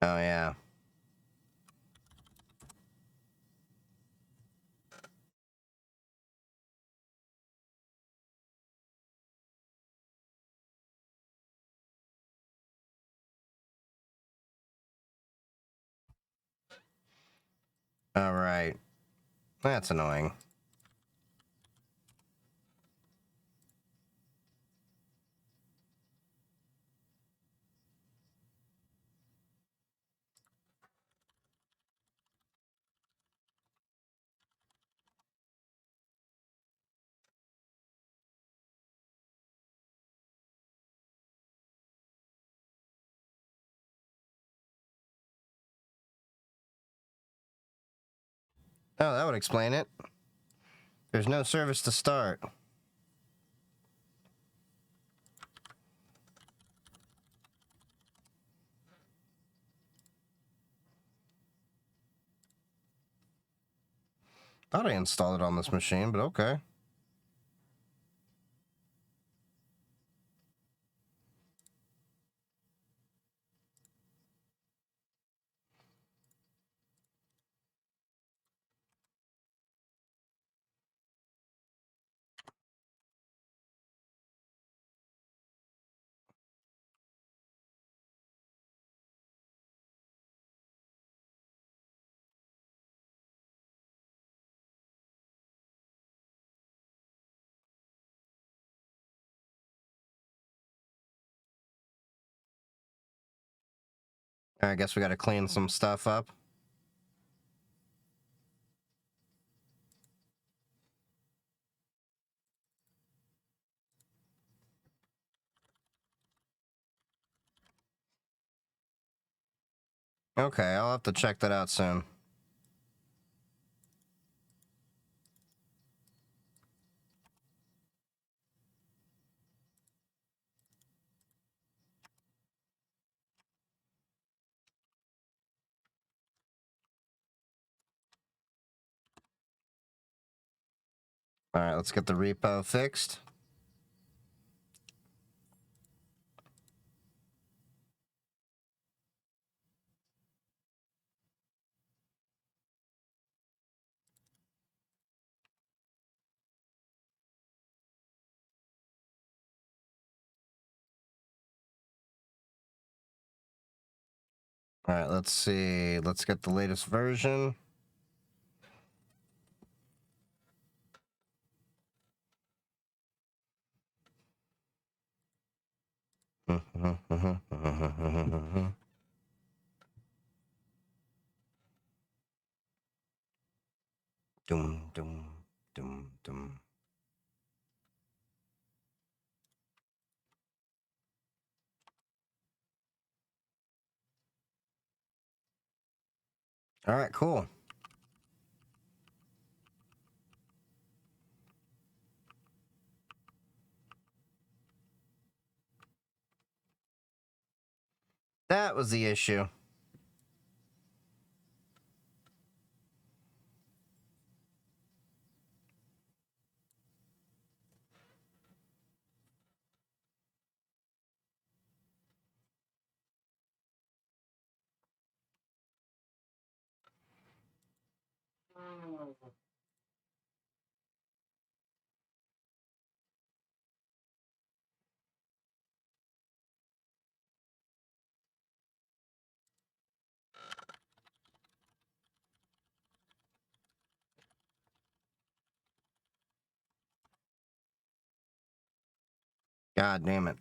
Oh, yeah. All right. That's annoying. Oh, that would explain it. There's no service to start. Thought I installed it on this machine, but okay. I guess we gotta clean some stuff up. Okay, I'll have to check that out soon. Alright, let's get the repo fixed. Alright, let's see. Let's get the latest version. Dum, dum, dum, dum. Alright, cool. That was the issue. God damn it.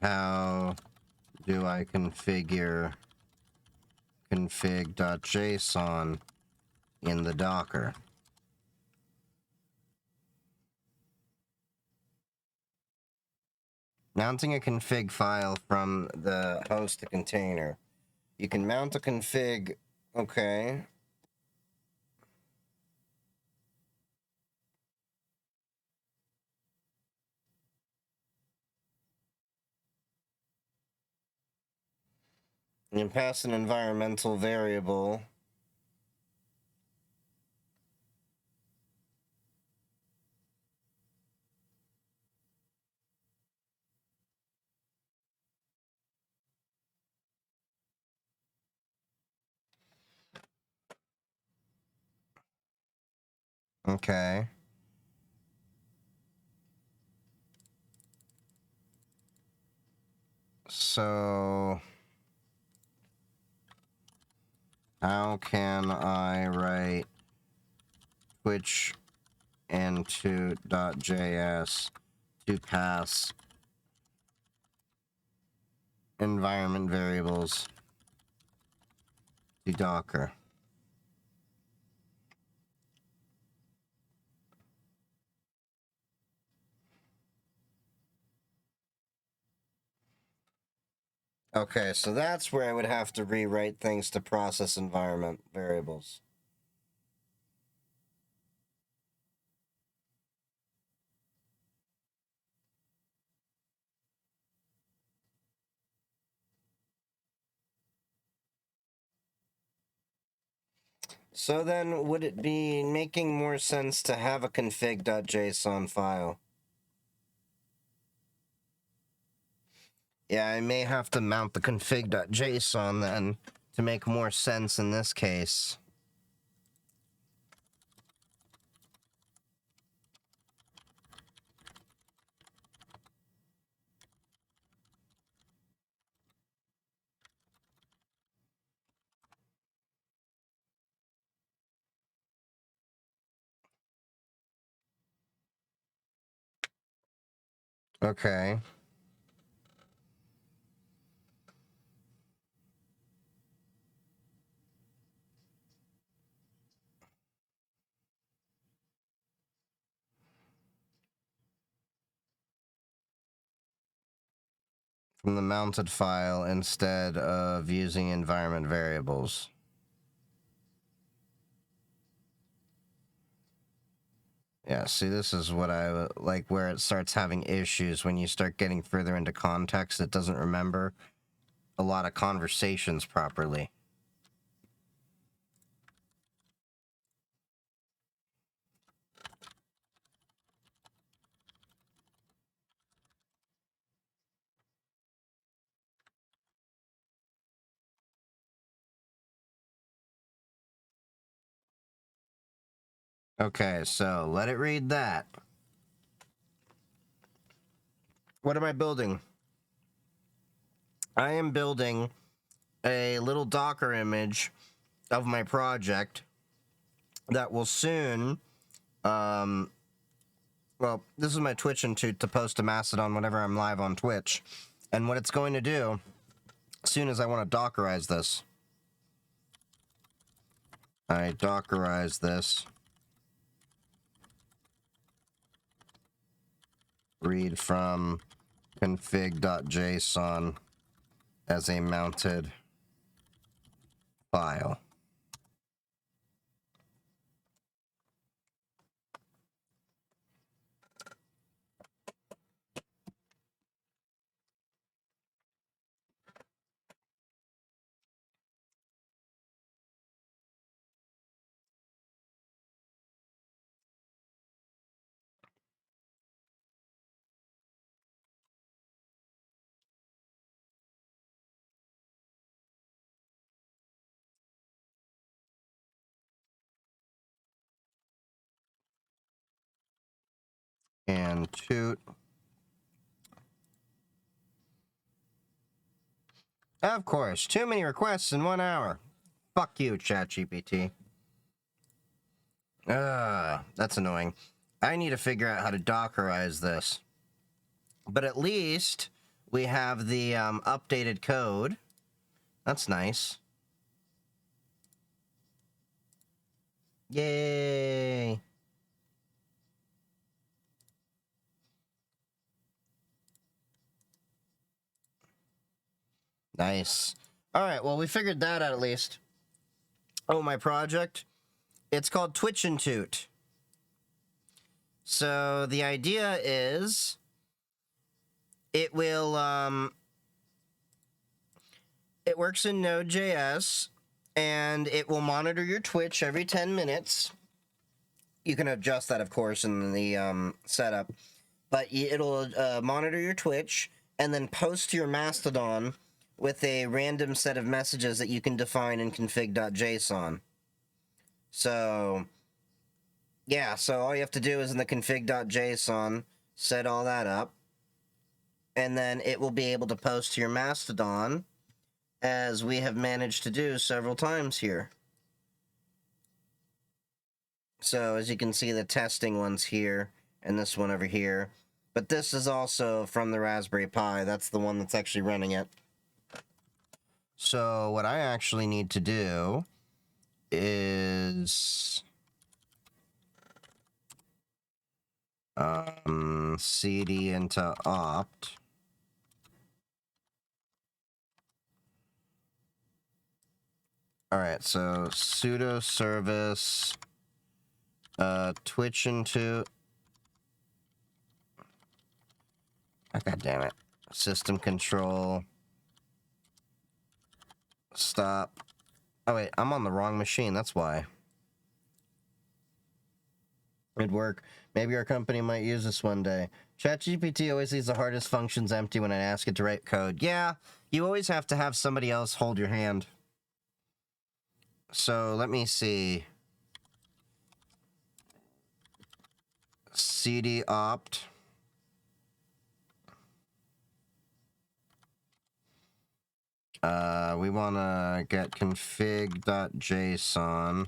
How do I configure config.json in the Docker? Mounting a config file from the host to container. You can mount a config. Okay. You pass an environmental variable. Okay. So how can I write Twitch into .js to pass environment variables to Docker? Okay, so that's where I would have to rewrite things to process environment variables. So then, would it be making more sense to have a config.json file? Yeah, I may have to mount the config.json then to make more sense in this case. Okay. From the mounted file instead of using environment variables. Yeah, see, this is what I like, where it starts having issues when you start getting further into context. It doesn't remember a lot of conversations properly. Okay, so let it read that. What am I building? I am building a little Docker image of my project that will soon, well, this is my Twitch Institute to post to Mastodon whenever I'm live on Twitch. And what it's going to do, as soon as I want to Dockerize this, I Dockerize this, read from config.json as a mounted file. And toot. Of course, too many requests in 1 hour. Fuck you, ChatGPT. That's annoying. I need to figure out how to Dockerize this. But at least we have the updated code. That's nice. Yay! Nice. Alright, well, we figured that out at least. Oh, my project? It's called Twitch and Toot. So the idea is it will, it works in Node.js, and it will monitor your Twitch every 10 minutes. You can adjust that, of course, in the setup. But it'll monitor your Twitch and then post to your Mastodon with a random set of messages that you can define in config.json. So, yeah, so all you have to do is in the config.json, set all that up, and then it will be able to post to your Mastodon, as we have managed to do several times here. So, as you can see, the testing one's here, and this one over here. But this is also from the Raspberry Pi. That's the one that's actually running it. So what I actually need to do is cd into opt. All right, so sudo service Twitch into. Oh, God damn it. System control. Stop. Oh, wait, I'm on the wrong machine. That's why. It'd work. Maybe our company might use this one day. ChatGPT always leaves the hardest functions empty when I ask it to write code. Yeah, you always have to have somebody else hold your hand. So let me see. CD opt. We want to get config.json.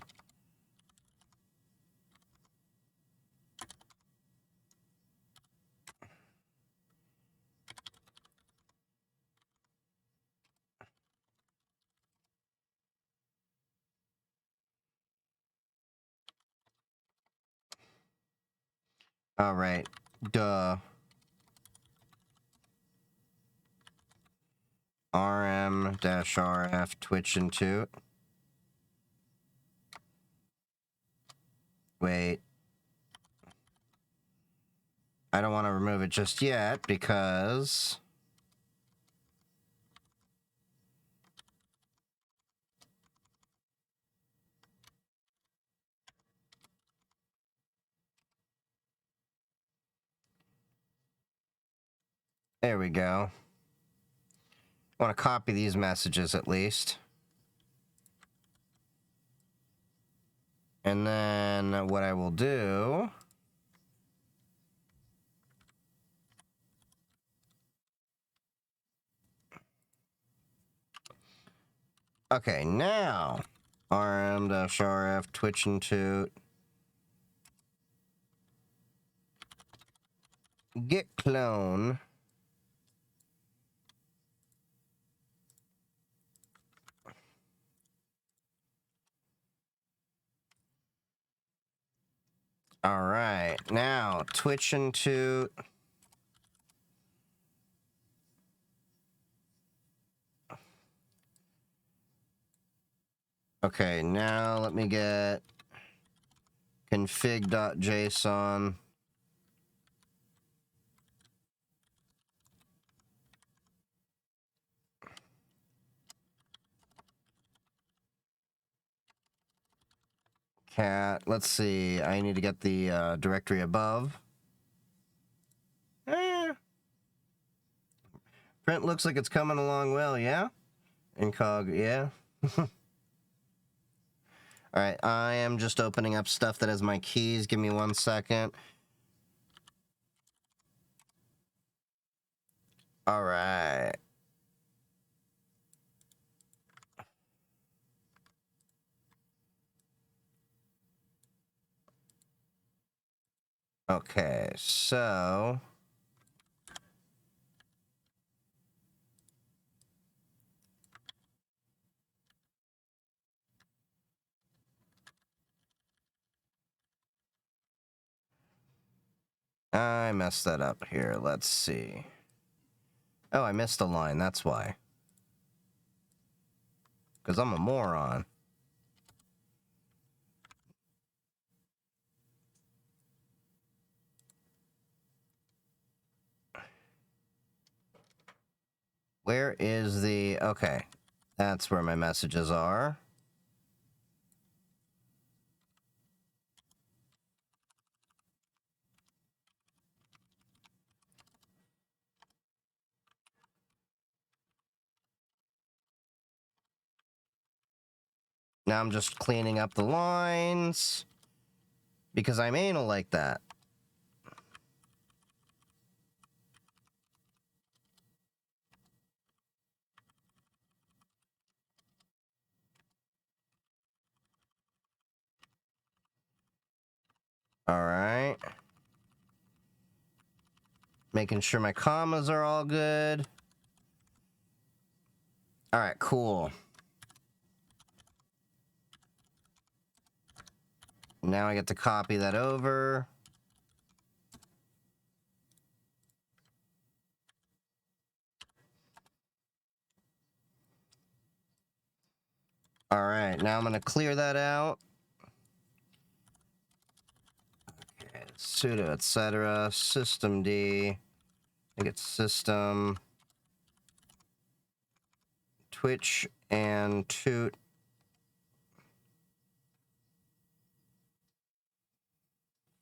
All right. Duh. RM-RF Twitch into. Wait. I don't want to remove it just yet because... There we go. I want to copy these messages at least. And then what I will do... Okay, now... RM-RF Twitch into... Git clone... All right, now Twitch into... Okay, now let me get config.json. Cat, let's see, I need to get the directory above. Print looks like it's coming along well, yeah? Incog, yeah? Alright, I am just opening up stuff that has my keys. Give me 1 second. Alright. Okay, so... I messed that up here. Let's see. Oh, I missed a line. That's why. Because I'm a moron. Where is the... Okay. That's where my messages are. Now I'm just cleaning up the lines. Because I'm anal like that. Alright. Making sure my commas are all good. Alright, cool. Now I get to copy that over. Alright, now I'm going to clear that out. Okay, sudo, etc. Systemd. I think it's system. Twitch and toot.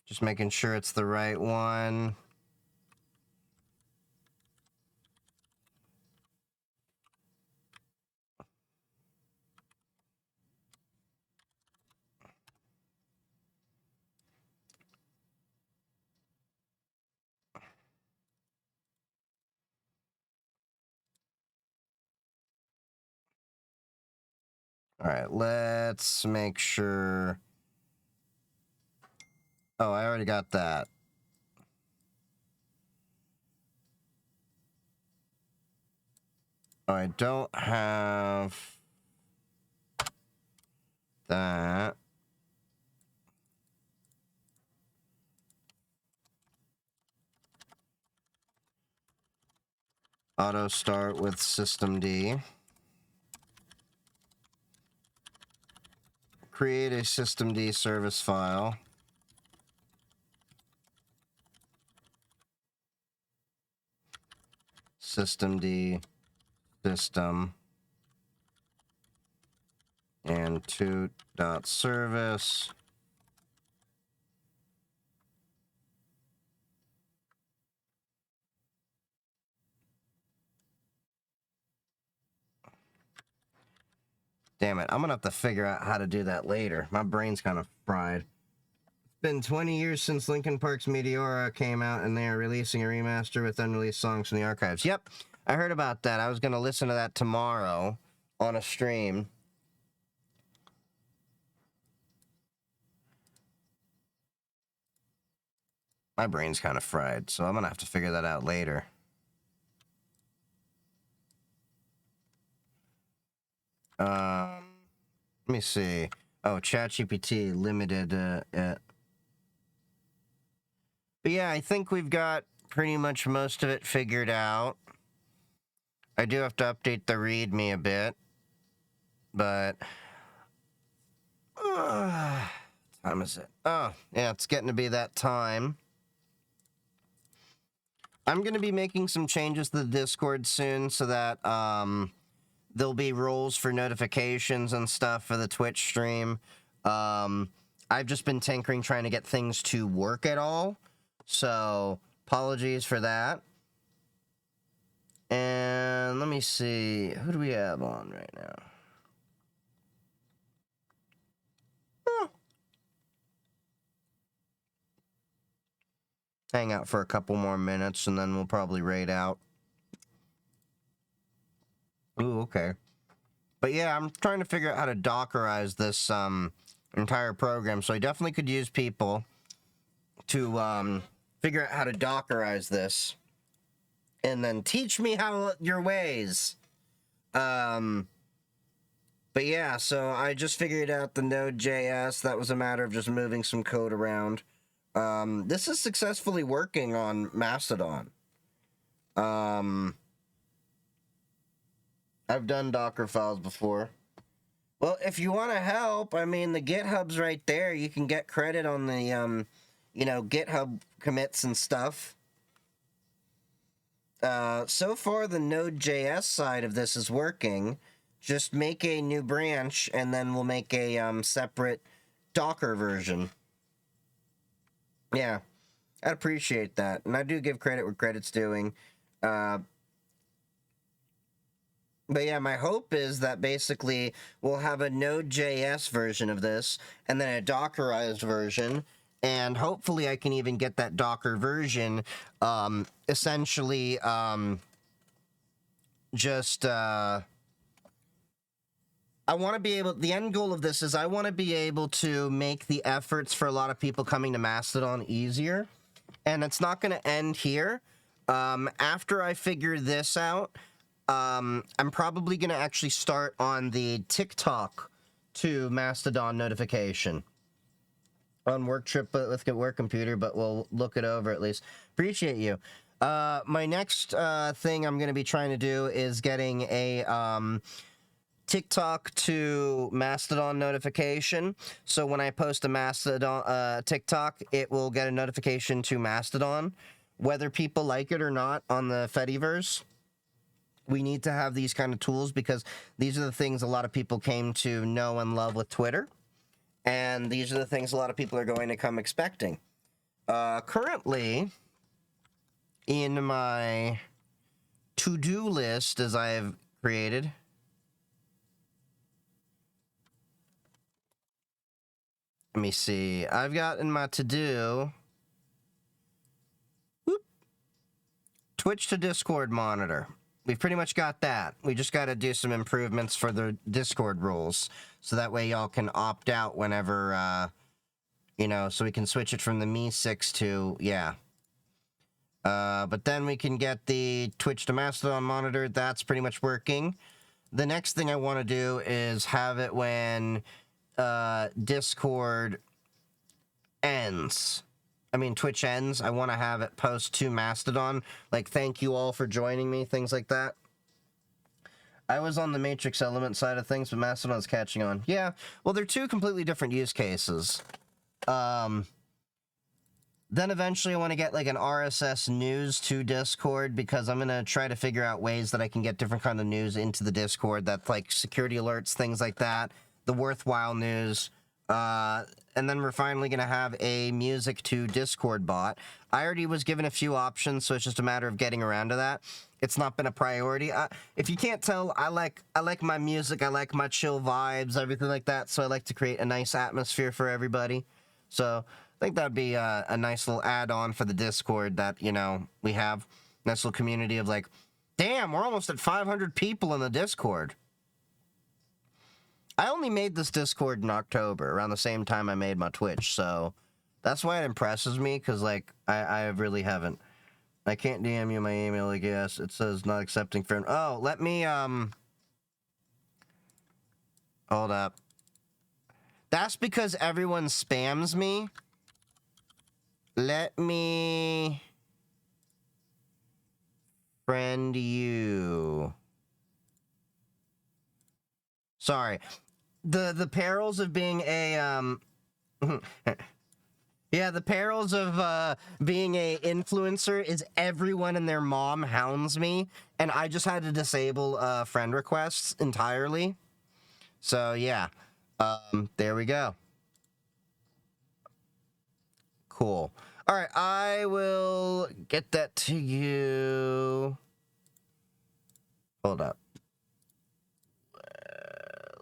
Just making sure it's the right one. All right, let's make sure. Oh, I already got that. I don't have that. Auto start with systemd. Create a systemd service file. Systemd system and toot.service. Damn it, I'm gonna have to figure out how to do that later. My brain's kind of fried. It's been 20 years since Linkin Park's Meteora came out, and they are releasing a remaster with unreleased songs from the archives. Yep, I heard about that. I was gonna listen to that tomorrow on a stream. My brain's kind of fried, so I'm gonna have to figure that out later. Let me see. Oh, ChatGPT limited. But yeah, I think we've got pretty much most of it figured out. I do have to update the README a bit, but time is it? Oh, yeah, it's getting to be that time. I'm gonna be making some changes to the Discord soon so that there'll be rules for notifications and stuff for the Twitch stream. I've just been tinkering trying to get things to work at all. So, apologies for that. And let me see. Who do we have on right now? Hang out for a couple more minutes and then we'll probably raid out. Ooh, okay. But yeah, I'm trying to figure out how to Dockerize this entire program. So I definitely could use people to figure out how to Dockerize this. And then teach me how your ways. But yeah, so I just figured out the Node.js. That was a matter of just moving some code around. This is successfully working on Mastodon. I've done Docker files before. Well, if you want to help, I mean, the GitHub's right there. You can get credit on the, GitHub commits and stuff. So far, the Node.js side of this is working. Just make a new branch, and then we'll make a separate Docker version. Yeah, I'd appreciate that. And I do give credit where credit's due. But yeah, my hope is that basically we'll have a Node.js version of this, and then a Dockerized version, and hopefully I can even get that Docker version, essentially, I want to be able, the end goal of this is I want to be able to make the efforts for a lot of people coming to Mastodon easier, and it's not going to end here. After I figure this out, I'm probably going to actually start on the TikTok to Mastodon notification on work trip with the work computer, but we'll look it over at least. Appreciate you. My next thing I'm going to be trying to do is getting a TikTok to Mastodon notification. So when I post a Mastodon TikTok, it will get a notification to Mastodon, whether people like it or not on the Fediverse. We need to have these kind of tools because these are the things a lot of people came to know and love with Twitter. And these are the things a lot of people are going to come expecting. Currently, in my to-do list, as I have created, let me see. I've got in my to-do, Twitch to Discord monitor. We've pretty much got that. We just got to do some improvements for the Discord rules, so that way y'all can opt out whenever, you know, so we can switch it from the Mi 6 to, yeah. But then we can get the Twitch to Mastodon monitor. That's pretty much working. The next thing I want to do is have it when Discord ends. I mean, Twitch ends. I want to have it post to Mastodon. Like, thank you all for joining me, things like that. I was on the Matrix Element side of things, but Mastodon's catching on. Yeah, well, they're two completely different use cases. Then eventually I want to get like an RSS news to Discord, because I'm going to try to figure out ways that I can get different kind of news into the Discord, that's like security alerts, things like that, the worthwhile news. And then we're finally going to have a music to Discord bot. I already was given a few options, so it's just a matter of getting around to that. It's not been a priority. If you can't tell, I like my music, I like my chill vibes, everything like that, so I like to create a nice atmosphere for everybody. So I think that'd be a nice little add-on for the Discord that, you know, we have. Nice little community of like, damn, we're almost at 500 people in the Discord. I only made this Discord in October, around the same time I made my Twitch, so that's why it impresses me, because, like, I really haven't. I can't DM you my email, I guess. It says not accepting friend. Oh, let me, hold up. That's because everyone spams me. Let me friend you. Sorry. The perils of being a, yeah, the perils of being a influencer is everyone and their mom hounds me, and I just had to disable friend requests entirely. So, yeah. There we go. Cool. All right, I will get that to you. Hold up.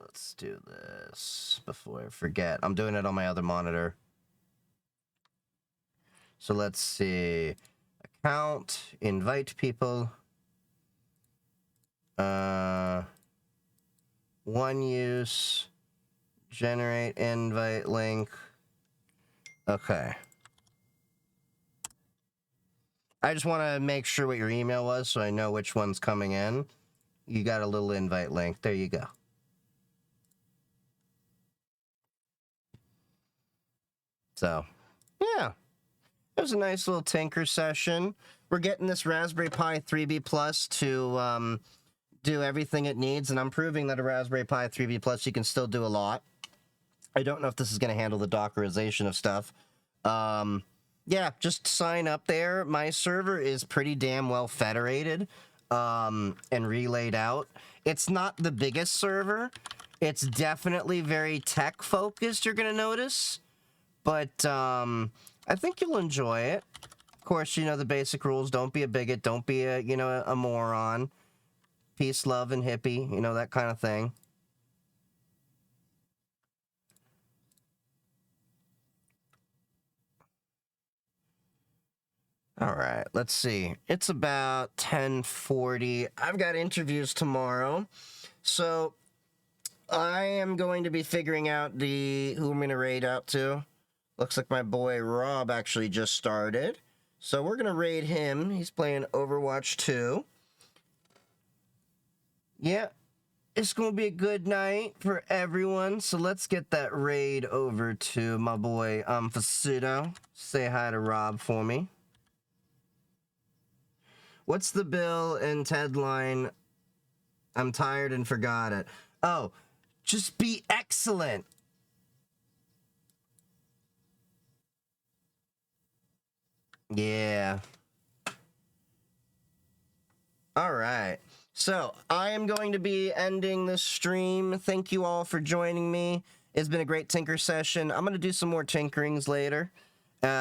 Let's do this before I forget. I'm doing it on my other monitor. So let's see. Account, invite people. One use, generate invite link. Okay. I just want to make sure what your email was so I know which one's coming in. You got a little invite link. There you go. So, yeah. It was a nice little tinker session. We're getting this Raspberry Pi 3B Plus to do everything it needs, and I'm proving that a Raspberry Pi 3B Plus, you can still do a lot. I don't know if this is going to handle the Dockerization of stuff. Yeah, just sign up there. My server is pretty damn well federated and relayed out. It's not the biggest server. It's definitely very tech-focused, you're going to notice. But I think you'll enjoy it. Of course, you know the basic rules. Don't be a bigot. Don't be a, you know, a moron. Peace, love, and hippie. You know, that kind of thing. All right, let's see. It's about 10:40. I've got interviews tomorrow. So I am going to be figuring out who I'm going to raid out to. Looks like my boy Rob actually just started. So we're going to raid him. He's playing Overwatch 2. Yeah, it's going to be a good night for everyone. So let's get that raid over to my boy Facido. Say hi to Rob for me. What's the Bill and Ted line? I'm tired and forgot it. Oh, just be excellent. Yeah. All right. So I am going to be ending this stream. Thank you all for joining me. It's been a great tinker session. I'm going to do some more tinkerings later.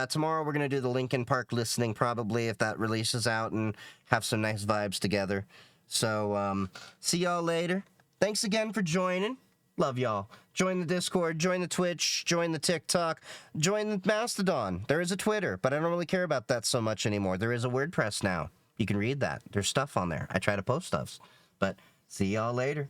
Tomorrow we're going to do the Linkin Park listening, probably, if that releases out, and have some nice vibes together. So, see y'all later. Thanks again for joining. Love y'all. Join the Discord, join the Twitch, join the TikTok, join the Mastodon. There is a Twitter, but I don't really care about that so much anymore. There is a WordPress now. You can read that. There's stuff on there. I try to post stuff. But see y'all later.